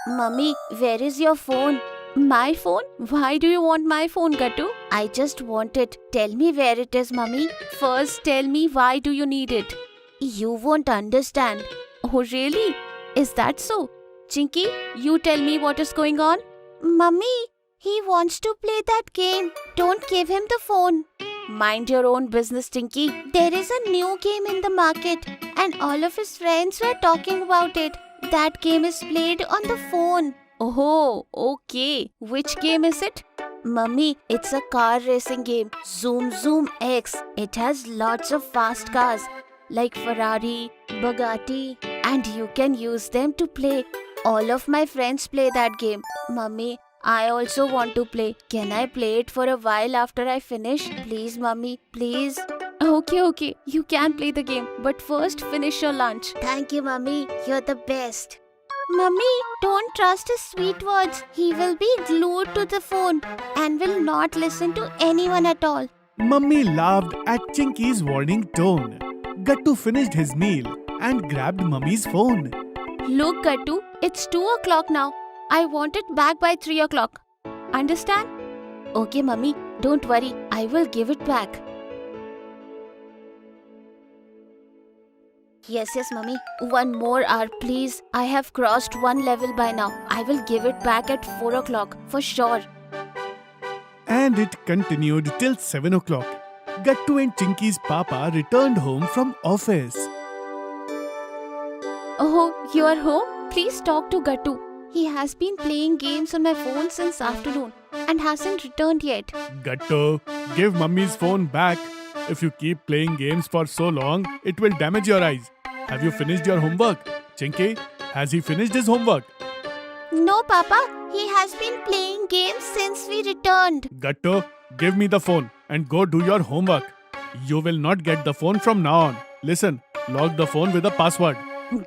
Mummy, where is your phone? My phone? Why do you want my phone, Gattu? I just want it. Tell me where it is, Mummy. First tell me why do you need it? You won't understand. Oh really? Is that so? Chinky, you tell me what is going on? Mummy, he wants to play that game. Don't give him the phone. Mind your own business, Chinky. There is a new game in the market and all of his friends were talking about it. That game is played on the phone. Oh, okay. Which game is it? Mummy, it's a car racing game. Zoom Zoom X. It has lots of fast cars like Ferrari, Bugatti, and you can use them to play. All of my friends play that game. Mummy, I also want to play. Can I play it for a while after I finish? Please, Mummy, please. Okay. You can play the game, but first finish your lunch. Thank you, Mummy. You're the best. Mummy, don't trust his sweet words. He will be glued to the phone and will not listen to anyone at all. Mummy laughed at Chinky's warning tone. Gattu finished his meal and grabbed Mummy's phone. Look, Gattu, it's 2 o'clock now. I want it back by 3 o'clock. Understand? Okay, Mummy, don't worry. I will give it back. Yes, Mummy. 1 more hour, please. I have crossed 1 level by now. I will give it back at 4 o'clock, for sure. And it continued till 7 o'clock. Gattu and Chinky's papa returned home from office. Oh, you are home? Please talk to Gattu. He has been playing games on my phone since afternoon and hasn't returned yet. Gattu, give Mummy's phone back. If you keep playing games for so long, it will damage your eyes. Have you finished your homework? Chinky, has he finished his homework? No, Papa. He has been playing games since we returned. Gattu, give me the phone and go do your homework. You will not get the phone from now on. Listen, lock the phone with a password.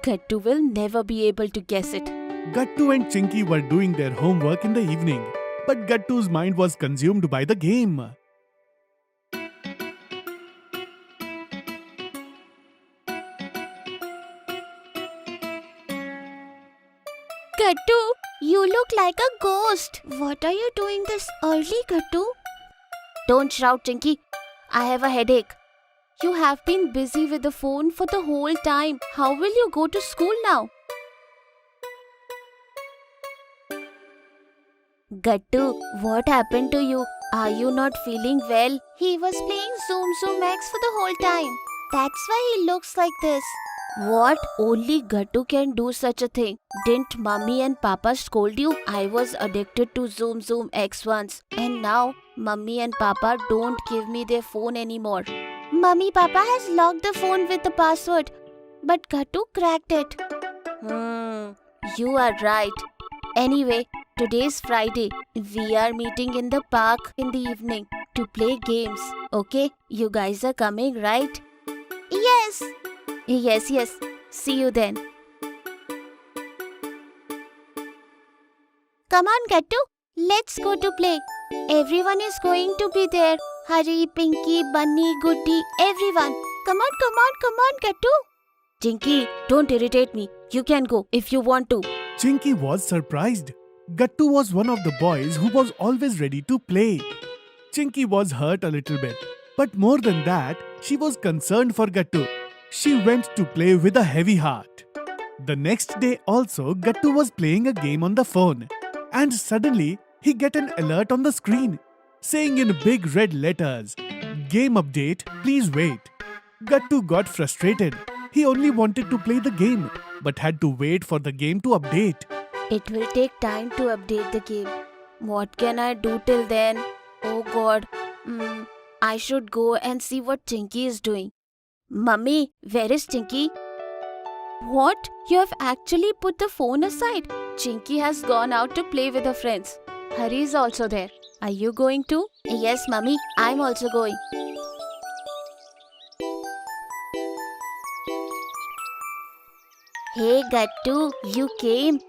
Gattu will never be able to guess it. Gattu and Chinky were doing their homework in the evening, but Gattu's mind was consumed by the game. Gattu, you look like a ghost. What are you doing this early, Gattu? Don't shout, Chinky. I have a headache. You have been busy with the phone for the whole time. How will you go to school now? Gattu, what happened to you? Are you not feeling well? He was playing Zoom Zoom X for the whole time. That's why he looks like this. What? Only Gattu can do such a thing. Didn't Mummy and Papa scold you? I was addicted to Zoom Zoom X once. And now, Mummy and Papa don't give me their phone anymore. Mummy Papa has locked the phone with the password. But Gattu cracked it. You are right. Anyway, today's Friday. We are meeting in the park in the evening to play games. Okay? You guys are coming, right? Yes. Yes. See you then. Come on, Gattu. Let's go to play. Everyone is going to be there. Hari, Pinky, Bunny, Goody, everyone. Come on, Gattu. Chinky, don't irritate me. You can go if you want to. Chinky was surprised. Gattu was one of the boys who was always ready to play. Chinky was hurt a little bit, but more than that, she was concerned for Gattu. She went to play with a heavy heart. The next day also, Gattu was playing a game on the phone, and suddenly he get an alert on the screen saying in big red letters, "Game update, please wait." Gattu got frustrated. He only wanted to play the game, but had to wait for the game to update. It will take time to update the game. What can I do till then? Oh God. I should go and see what Chinky is doing. Mummy, where is Chinky? What? You have actually put the phone aside? Chinky has gone out to play with her friends. Hari is also there. Are you going too? Yes, Mummy, I'm also going. Hey, Gattu, you came.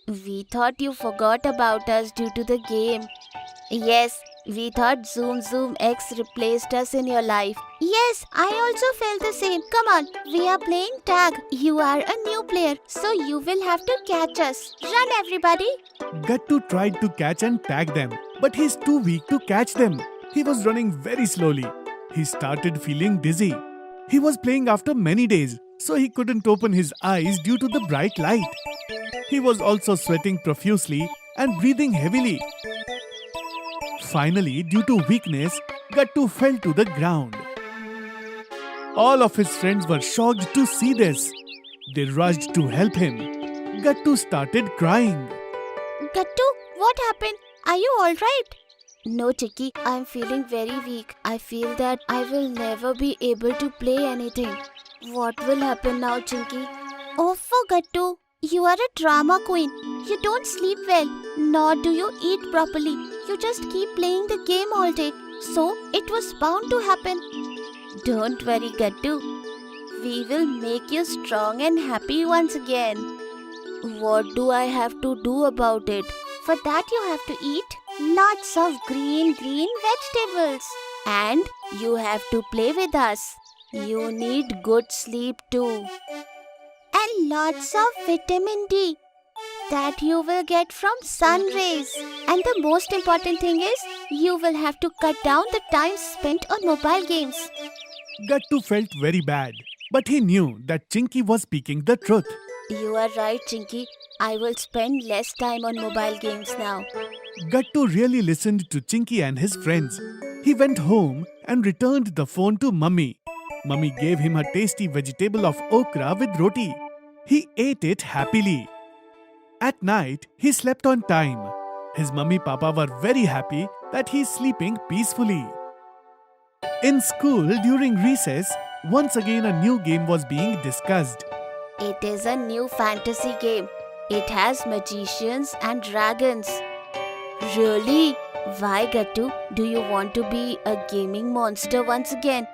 We thought you forgot about us due to the game. Yes, we thought Zoom Zoom X replaced us in your life. Yes, I also felt the same. Come on, we are playing tag. You are a new player, so you will have to catch us. Run, everybody. Gattu tried to catch and tag them, but he's too weak to catch them. He was running very slowly. He started feeling dizzy. He was playing after many days, so he couldn't open his eyes due to the bright light. He was also sweating profusely and breathing heavily. Finally, due to weakness, Gattu fell to the ground. All of his friends were shocked to see this. They rushed to help him. Gattu started crying. Gattu, what happened? Are you alright? No, Chinky, I'm feeling very weak. I feel that I will never be able to play anything. What will happen now, Chinky? Oh, Gattu, you are a drama queen. You don't sleep well, nor do you eat properly. You just keep playing the game all day. So, it was bound to happen. Don't worry, Gattu. We will make you strong and happy once again. What do I have to do about it? For that you have to eat lots of green vegetables. And you have to play with us. You need good sleep too. And lots of vitamin D that you will get from sun rays. And the most important thing is, you will have to cut down the time spent on mobile games. Gattu felt very bad, but he knew that Chinky was speaking the truth. You are right, Chinky. I will spend less time on mobile games now. Gattu really listened to Chinky and his friends. He went home and returned the phone to Mummy. Mummy gave him a tasty vegetable of okra with roti. He ate it happily. At night, he slept on time. His mummy papa were very happy that he is sleeping peacefully. In school, during recess, once again a new game was being discussed. It is a new fantasy game. It has magicians and dragons. Really? Why, Gattu? Do you want to be a gaming monster once again?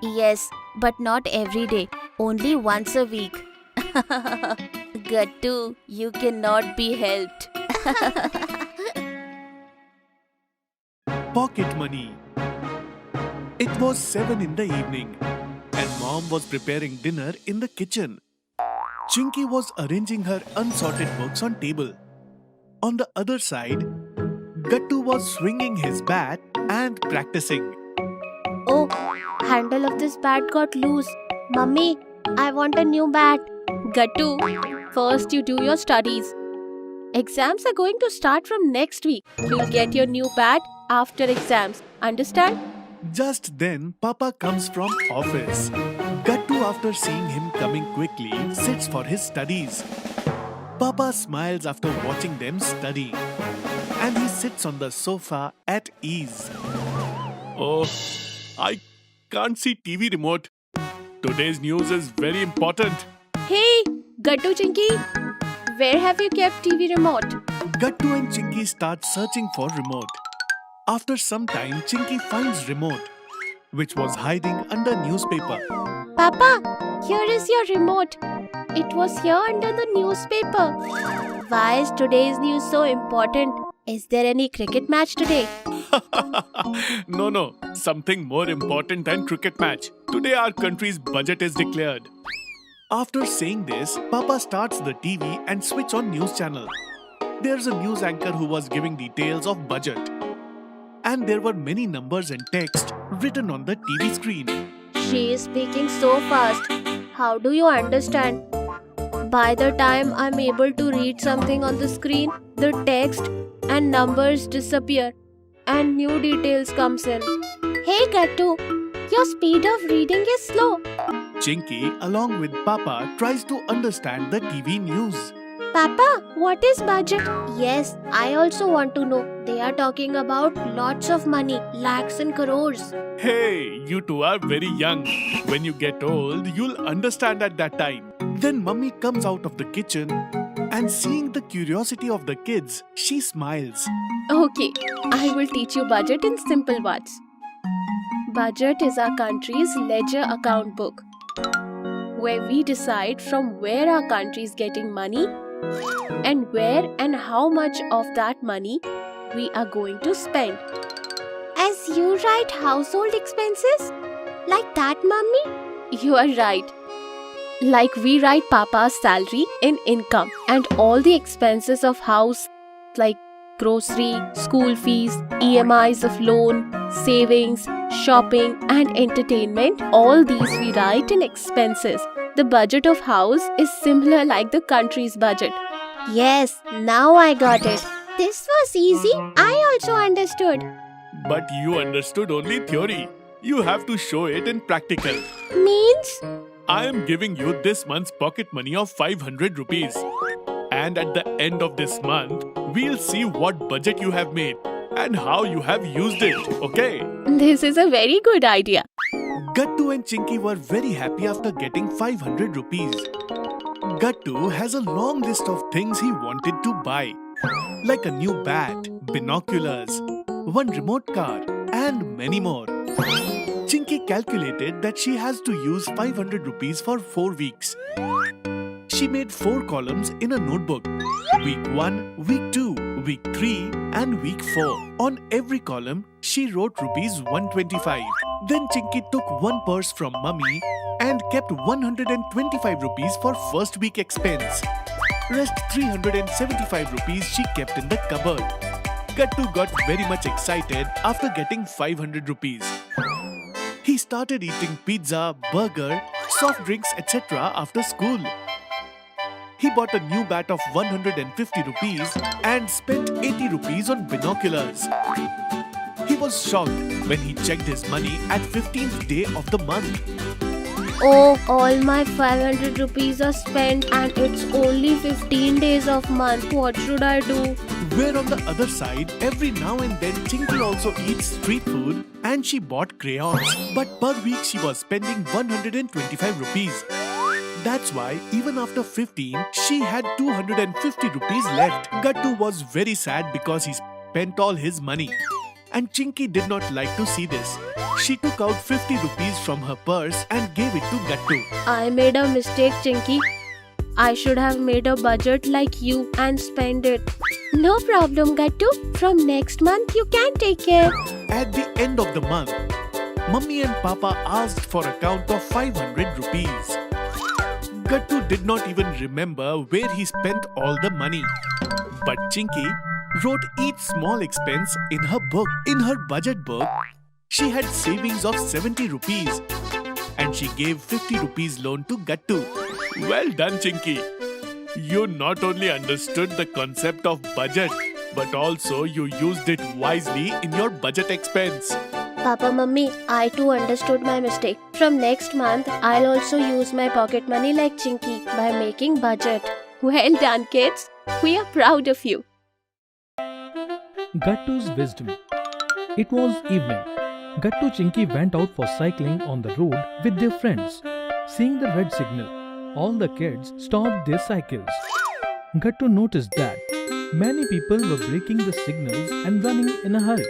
Yes, but not every day. Only once a week. Gattu, you cannot be helped. Pocket money. It was 7 in the evening and Mom was preparing dinner in the kitchen. Chinky was arranging her unsorted books on table. On the other side, Gattu was swinging his bat and practicing. Oh, handle of this bat got loose. Mummy, I want a new bat. Gattu, first you do your studies. Exams are going to start from next week. You'll get your new bat after exams. Understand? Just then, Papa comes from office. Gattu, after seeing him coming quickly, sits for his studies. Papa smiles after watching them study. And he sits on the sofa at ease. Oh, I can't see TV remote. Today's news is very important. Hey, Gattu Chinky, where have you kept TV remote? Gattu and Chinky start searching for remote. After some time, Chinky finds remote, which was hiding under newspaper. Papa, here is your remote. It was here under the newspaper. Why is today's news so important? Is there any cricket match today? No, something more important than cricket match. Today our country's budget is declared. After saying this, Papa starts the TV and switch on news channel. There's a news anchor who was giving details of budget. And there were many numbers and text written on the TV screen. She is speaking so fast. How do you understand? By the time I'm able to read something on the screen, the text and numbers disappear and new details comes in. Hey Gattu, your speed of reading is slow. Chinky, along with Papa, tries to understand the TV news. Papa, what is budget? Yes, I also want to know. They are talking about lots of money, lakhs and crores. Hey, you two are very young. When you get old, you'll understand at that time. Then Mummy comes out of the kitchen and seeing the curiosity of the kids, she smiles. Okay, I will teach you budget in simple words. Budget is our country's ledger account book, where we decide from where our country is getting money and where and how much of that money we are going to spend. As you write household expenses? Like that, Mummy? You are right. Like we write Papa's salary in income and all the expenses of house like grocery, school fees, EMIs of loan, savings, shopping and entertainment, all these we write in expenses. The budget of house is similar like the country's budget. Yes, now I got it. This was easy. I also understood. But you understood only theory. You have to show it in practical. Means? I am giving you this month's pocket money of 500 rupees. And at the end of this month, we'll see what budget you have made and how you have used it, okay? This is a very good idea. Gattu and Chinky were very happy after getting 500 rupees. Gattu has a long list of things he wanted to buy, like a new bat, binoculars, one remote car, and many more. Chinky calculated that she has to use 500 rupees for 4 weeks. She made 4 columns in a notebook. Week 1, Week 2, Week 3 and Week 4. On every column, she wrote rupees 125. Then Chinky took one purse from Mummy and kept 125 rupees for first week expense. Rest 375 rupees she kept in the cupboard. Gattu got very much excited after getting 500 rupees. He started eating pizza, burger, soft drinks, etc. after school. He bought a new bat of 150 rupees and spent 80 rupees on binoculars. He was shocked when he checked his money at 15th day of the month. Oh, all my 500 rupees are spent and it's only 15 days of month. What should I do? Where on the other side, every now and then Chinky also eats street food and she bought crayons. But per week she was spending 125 rupees. That's why even after 15, she had 250 rupees left. Gattu was very sad because he spent all his money. And Chinky did not like to see this. She took out 50 rupees from her purse and gave it to Gattu. I made a mistake, Chinky. I should have made a budget like you and spend it. No problem, Gattu. From next month, you can take care. At the end of the month, Mummy and Papa asked for a count of 500 rupees. Gattu did not even remember where he spent all the money. But Chinky wrote each small expense in her book. In her budget book, she had savings of 70 rupees and she gave 50 rupees loan to Gattu. Well done, Chinky. You not only understood the concept of budget, but also you used it wisely in your budget expense. Papa, Mummy, I too understood my mistake. From next month, I'll also use my pocket money like Chinky by making budget. Well done, kids. We are proud of you. Gattu's wisdom. It was evening. Gattu Chinky went out for cycling on the road with their friends. Seeing the red signal, all the kids stopped their cycles. Gattu noticed that many people were breaking the signals and running in a hurry.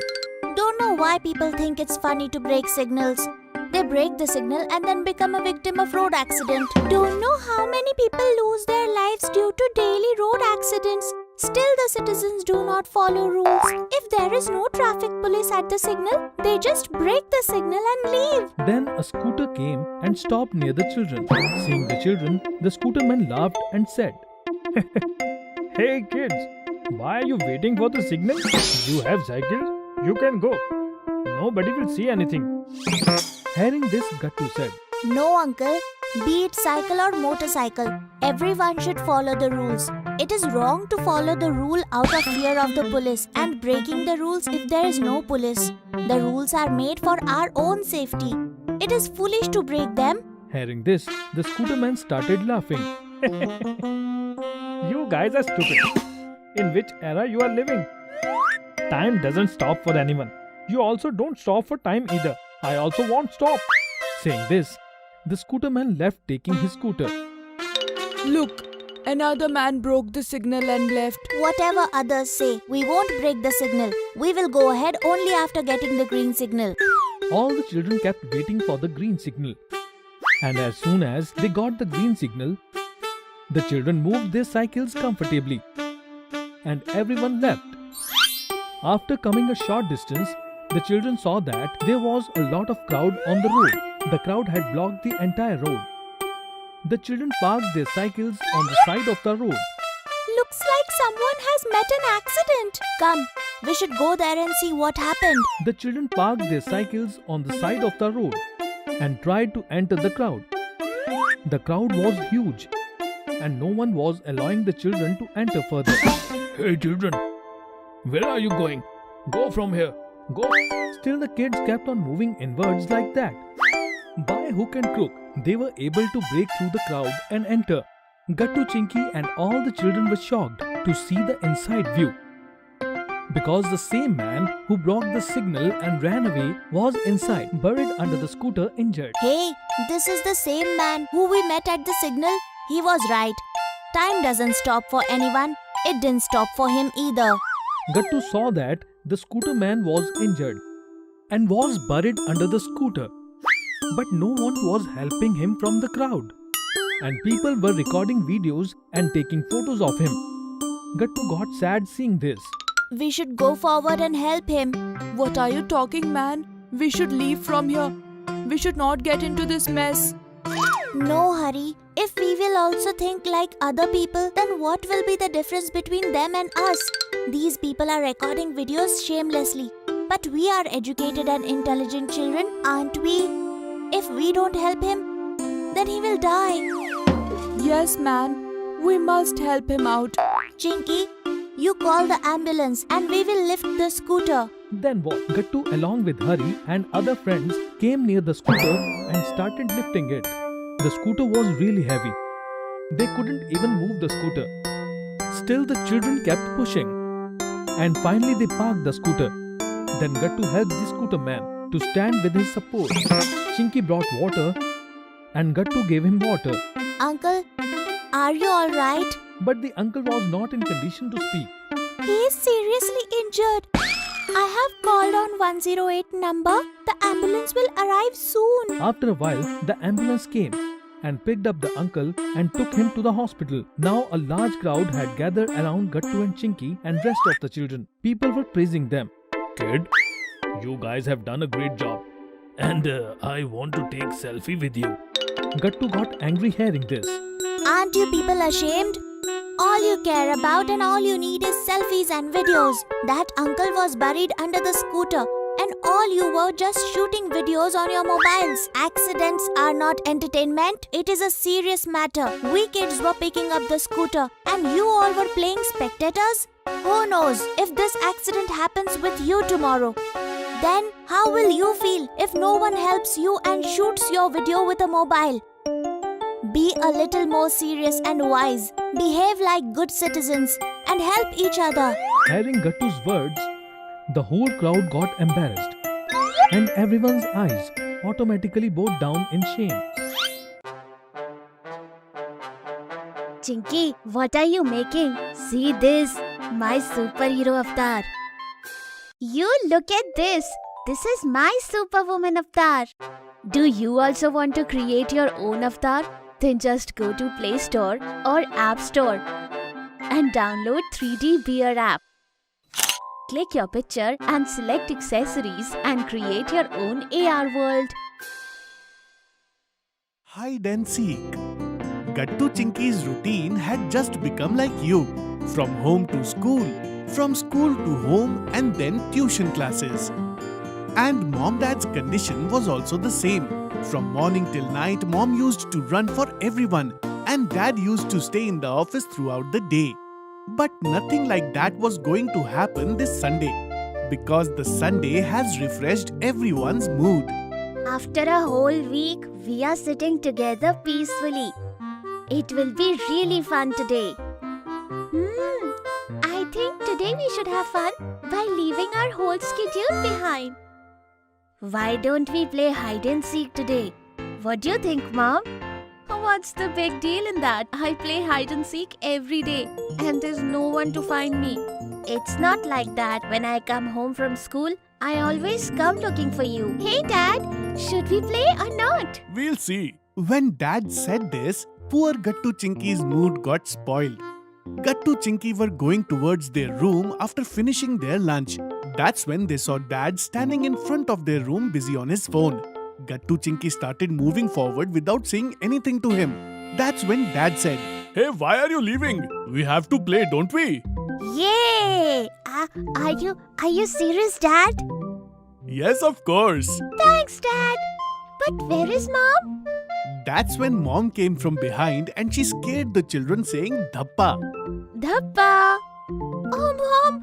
Don't know why people think it's funny to break signals. They break the signal and then become a victim of road accident. Don't know how many people lose their lives due to daily road accidents. Still, the citizens do not follow rules. If there is no traffic police at the signal, they just break the signal and leave. Then a scooter came and stopped near the children. Seeing the children, the scooterman laughed and said, "Hey kids, why are you waiting for the signal? You have cycles, you can go. Nobody will see anything." Hearing this, Gattu said, No, uncle. Be it cycle or motorcycle, everyone should follow the rules. It is wrong to follow the rule out of fear of the police and breaking the rules if there is no police. The rules are made for our own safety. It is foolish to break them. Hearing this, the scooterman started laughing. You guys are stupid. in which era you are living. Time doesn't stop for anyone. You also don't stop for time either. I also won't stop. Saying this, the scooter man left taking his scooter. Look, another man broke the signal and left. Whatever others say, we won't break the signal. We will go ahead only after getting the green signal. All the children kept waiting for the green signal. And as soon as they got the green signal, the children moved their cycles comfortably. And everyone left. After coming a short distance, the children saw that there was a lot of crowd on the road. The crowd had blocked the entire road. The children parked their cycles on the side of the road. Looks like someone has met an accident. Come, we should go there and see what happened. The children parked their cycles on the side of the road and tried to enter the crowd. The crowd was huge and no one was allowing the children to enter further. Hey children, where are you going? Go from here. Go. Still the kids kept on moving inwards like that. By hook and crook, they were able to break through the crowd and enter. Gattu, Chinky and all the children were shocked to see the inside view. Because the same man who broke the signal and ran away was inside, buried under the scooter, injured. Hey, this is the same man who we met at the signal. He was right. Time doesn't stop for anyone. It didn't stop for him either. Gattu saw that the scooter man was injured and was buried under the scooter. But no one was helping him from the crowd. And people were recording videos and taking photos of him. Gattu got sad seeing this. We should go forward and help him. What are you talking, man? We should leave from here. We should not get into this mess. No hurry. If we will also think like other people, then what will be the difference between them and us? These people are recording videos shamelessly. But we are educated and intelligent children, aren't we? If we don't help him, then he will die. Yes, man. We must help him out. Chinky, you call the ambulance and we will lift the scooter. Then what? Gattu along with Hari and other friends came near the scooter and started lifting it. The scooter was really heavy. They couldn't even move the scooter. Still the children kept pushing. And finally they parked the scooter. Then Gattu helped the scooter man to stand with his support. Chinky brought water and Gattu gave him water. Uncle, are you alright? But the uncle was not in condition to speak. He is seriously injured. I have called on 108 number. The ambulance will arrive soon. After a while, the ambulance came and picked up the uncle and took him to the hospital. Now a large crowd had gathered around Gattu and Chinky and rest of the children. People were praising them. Kid, you guys have done a great job. And I want to take selfie with you. Gattu got angry hearing this. Aren't you people ashamed? All you care about and all you need is selfies and videos. That uncle was buried under the scooter and all you were just shooting videos on your mobiles. Accidents are not entertainment. It is a serious matter. We kids were picking up the scooter and you all were playing spectators. Who knows if this accident happens with you tomorrow? Then how will you feel if no one helps you and shoots your video with a mobile? Be a little more serious and wise. Behave like good citizens and help each other. Hearing Gattu's words, the whole crowd got embarrassed and everyone's eyes automatically bowed down in shame. Chinky, what are you making? See this, my superhero avatar. You look at this. This is my superwoman avatar. Do you also want to create your own avatar? Then just go to Play Store or App Store and download 3D Beer app. Click your picture and select accessories and create your own AR world. Hide and seek. Gattu Chinky's routine had just become like you. From home to school, from school to home and then tuition classes. And mom-dad's condition was also the same. From morning till night, mom used to run for everyone and dad used to stay in the office throughout the day. But nothing like that was going to happen this Sunday because the Sunday has refreshed everyone's mood. After a whole week, we are sitting together peacefully. It will be really fun today. I say we should have fun by leaving our whole schedule behind. Why don't we play hide and seek today? What do you think, Mom? What's the big deal in that? I play hide and seek every day and there's no one to find me. It's not like that. When I come home from school, I always come looking for you. Hey, Dad, should we play or not? We'll see. When Dad said this, poor Gattu Chinky's mood got spoiled. Gattu Chinky were going towards their room after finishing their lunch. That's when they saw Dad standing in front of their room busy on his phone. Gattu Chinky started moving forward without saying anything to him. That's when Dad said, "Hey, why are you leaving? We have to play, don't we?" Yay! Are you serious, Dad? Yes, of course. Thanks, Dad. But where is Mom? That's when Mom came from behind and she scared the children saying Dhappa. Dhappa. Oh, Mom,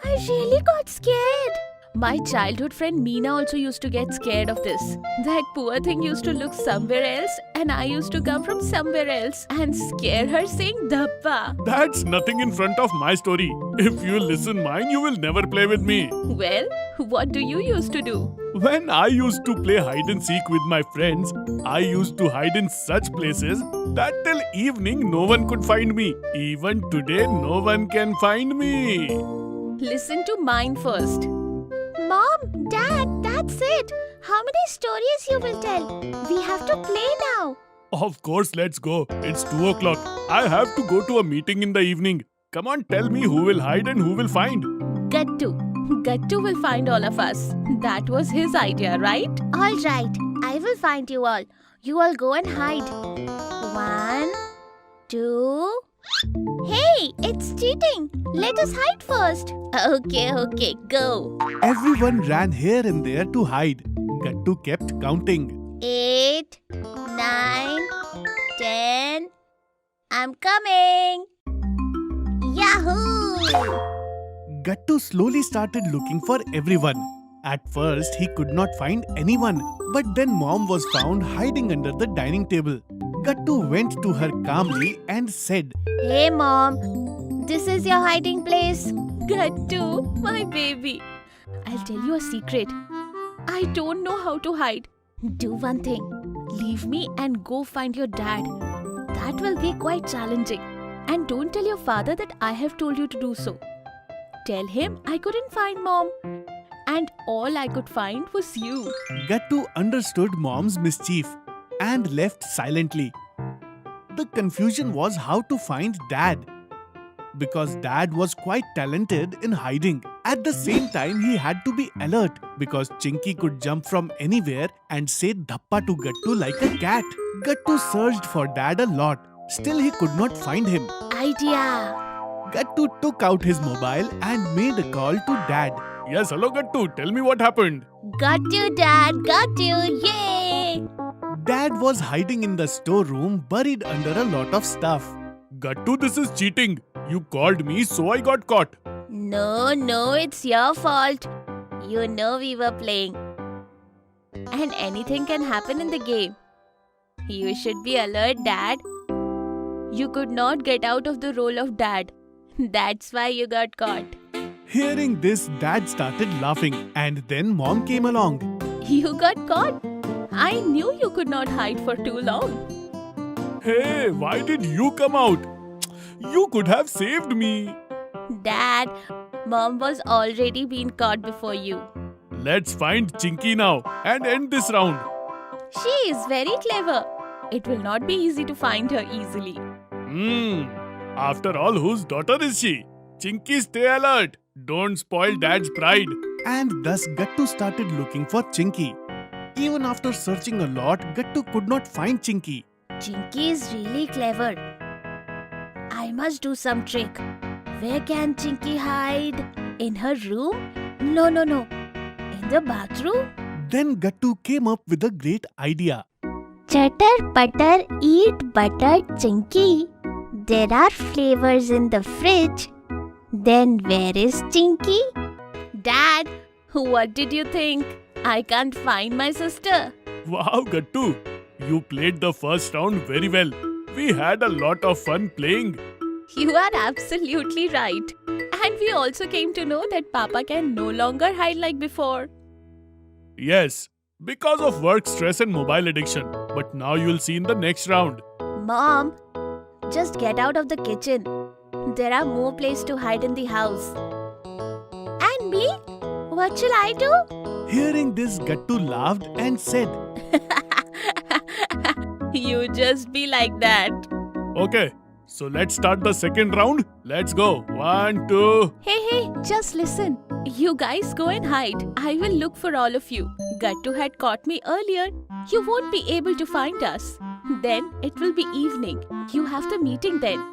I really got scared. My childhood friend Meena also used to get scared of this. That poor thing used to look somewhere else and I used to come from somewhere else and scare her saying Dhappa. That's nothing in front of my story. If you listen mine, you will never play with me. Well, what do you used to do? When I used to play hide and seek with my friends, I used to hide in such places that till evening no one could find me. Even today, no one can find me. Listen to mine first. Mom, Dad, that's it. How many stories you will tell? We have to play now. Of course, let's go. It's 2 o'clock. I have to go to a meeting in the evening. Come on, tell me who will hide and who will find. Gattu. Gattu will find all of us. That was his idea, right? All right, I will find you all. You all go and hide. 1, 2. Hey, it's cheating. Let us hide first. Okay, go. Everyone ran here and there to hide. Gattu kept counting. 8, 9, 10. I'm coming. Yahoo! Gattu slowly started looking for everyone. At first, he could not find anyone. But then Mom was found hiding under the dining table. Gattu went to her calmly and said, Hey, Mom. This is your hiding place. Gattu, my baby. I'll tell you a secret. I don't know how to hide. Do one thing. Leave me and go find your dad. That will be quite challenging. And don't tell your father that I have told you to do so. Tell him I couldn't find Mom. And all I could find was you. Gattu understood Mom's mischief and left silently. The confusion was how to find Dad. Because Dad was quite talented in hiding. At the same time, he had to be alert because Chinky could jump from anywhere and say Dhappa to Gattu like a cat. Gattu searched for Dad a lot. Still, he could not find him. Idea. Gattu took out his mobile and made a call to Dad. Yes, hello Gattu. Tell me what happened. Got you, Dad. Got you. Yay! Dad was hiding in the storeroom, buried under a lot of stuff. Gattu, this is cheating. You called me, so I got caught. No, it's your fault. You know we were playing. And anything can happen in the game. You should be alert, Dad. You could not get out of the role of Dad. That's why you got caught. Hearing this, Dad started laughing, and then Mom came along. You got caught? I knew you could not hide for too long. Hey, why did you come out? You could have saved me. Dad, Mom was already been caught before you. Let's find Chinky now and end this round. She is very clever. It will not be easy to find her easily. After all, whose daughter is she? Chinky, stay alert. Don't spoil Dad's pride. And thus Gattu started looking for Chinky. Even after searching a lot, Gattu could not find Chinky. Chinky is really clever. I must do some trick. Where can Chinky hide? In her room? No. In the bathroom? Then Gattu came up with a great idea. Chatter, butter, eat butter, Chinky. There are flavors in the fridge. Then where is Chinky? Dad, what did you think? I can't find my sister. Wow, Gattu. You played the first round very well. We had a lot of fun playing. You are absolutely right. And we also came to know that Papa can no longer hide like before. Yes, because of work stress and mobile addiction. But now you'll see in the next round. Mom, just get out of the kitchen. There are more places to hide in the house. And me? What shall I do? Hearing this, Gattu laughed and said, You just be like that. Okay, so let's start the second round. Let's go. 1, 2. Hey, just listen. You guys go and hide. I will look for all of you. Gattu had caught me earlier. You won't be able to find us. Then it will be evening. You have the meeting then.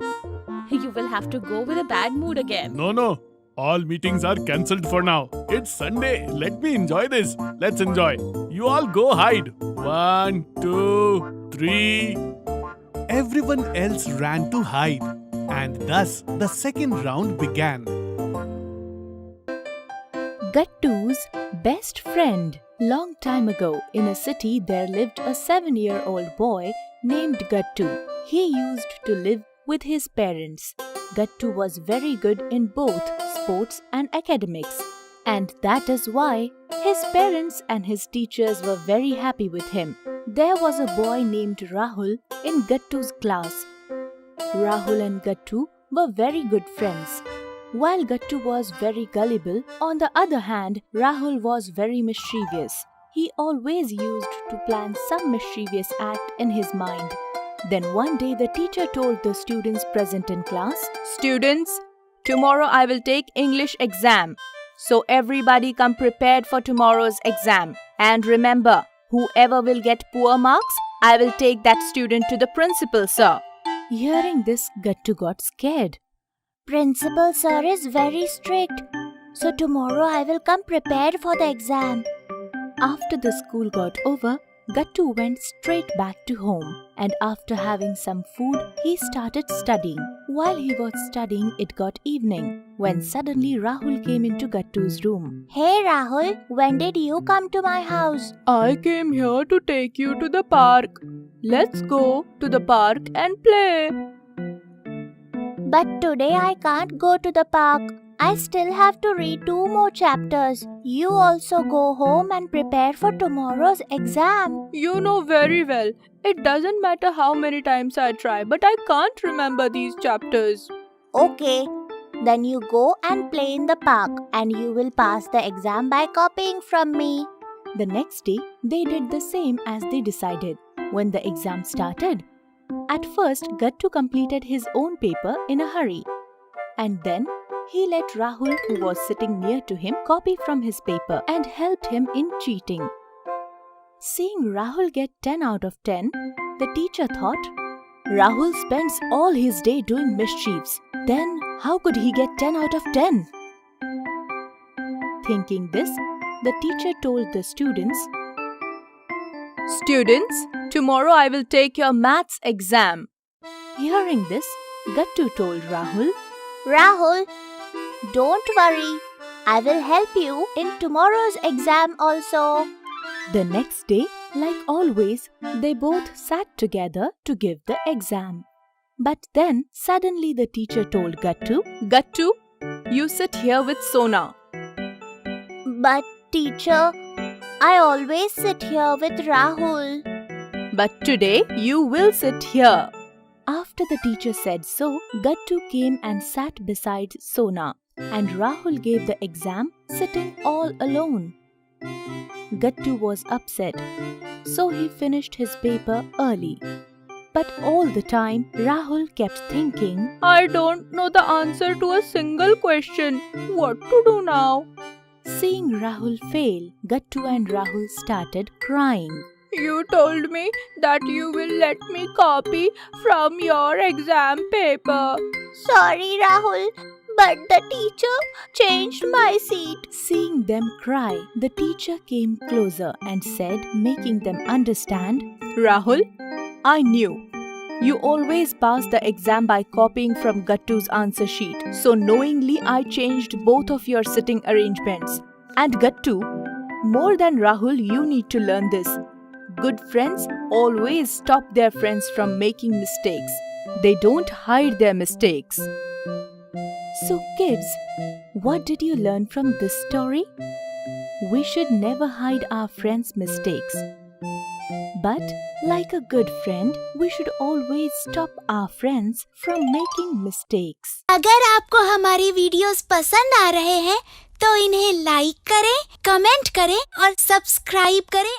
You will have to go with a bad mood again. No. All meetings are cancelled for now. It's Sunday. Let me enjoy this. Let's enjoy. You all go hide. 1, 2, 3. Everyone else ran to hide. And thus the second round began. Gattu's best friend. Long time ago, in a city there lived a 7-year-old boy named Gattu. He used to live with his parents. Gattu was very good in both sports and academics, and that is why his parents and his teachers were very happy with him. There was a boy named Rahul in Gattu's class. Rahul and Gattu were very good friends. While Gattu was very gullible, on the other hand, Rahul was very mischievous. He always used to plan some mischievous act in his mind. Then one day the teacher told the students present in class, "Students, tomorrow I will take English exam. So everybody come prepared for tomorrow's exam. And remember, whoever will get poor marks, I will take that student to the principal, sir." Hearing this, Gattu got scared. Principal sir is very strict. So tomorrow I will come prepared for the exam. After the school got over, Gattu went straight back to home, and after having some food, he started studying. While he was studying, it got evening, when suddenly Rahul came into Gattu's room. Hey Rahul, when did you come to my house? I came here to take you to the park. Let's go to the park and play. But today I can't go to the park. I still have to read 2 more chapters. You also go home and prepare for tomorrow's exam. You know very well, it doesn't matter how many times I try, but I can't remember these chapters. Okay, then you go and play in the park and you will pass the exam by copying from me. The next day, they did the same as they decided. When the exam started, at first Gattu completed his own paper in a hurry. And then he let Rahul, who was sitting near to him, copy from his paper and helped him in cheating. Seeing Rahul get 10 out of 10, the teacher thought, Rahul spends all his day doing mischiefs. Then how could he get 10 out of 10? Thinking this, the teacher told the students, Students, tomorrow I will take your maths exam. Hearing this, Gattu told Rahul, Rahul, don't worry. I will help you in tomorrow's exam also. The next day, like always, they both sat together to give the exam. But then suddenly the teacher told Gattu, Gattu, you sit here with Sona. But teacher, I always sit here with Rahul. But today you will sit here. After the teacher said so, Gattu came and sat beside Sona, and Rahul gave the exam sitting all alone. Gattu was upset, so he finished his paper early. But all the time, Rahul kept thinking, I don't know the answer to a single question. What to do now? Seeing Rahul fail, Gattu and Rahul started crying. You told me that you will let me copy from your exam paper. Sorry, Rahul, but the teacher changed my seat. Seeing them cry, the teacher came closer and said, making them understand, Rahul, I knew. You always pass the exam by copying from Gattu's answer sheet. So knowingly I changed both of your sitting arrangements. And Gattu, more than Rahul, you need to learn this. Good friends always stop their friends from making mistakes. They don't hide their mistakes. So, kids, what did you learn from this story? We should never hide our friends' mistakes. But, like a good friend, we should always stop our friends from making mistakes. अगर आपको हमारी videos पसंद आ रहे हैं तो इन्हें like करें, comment करें और सब्सक्राइब करें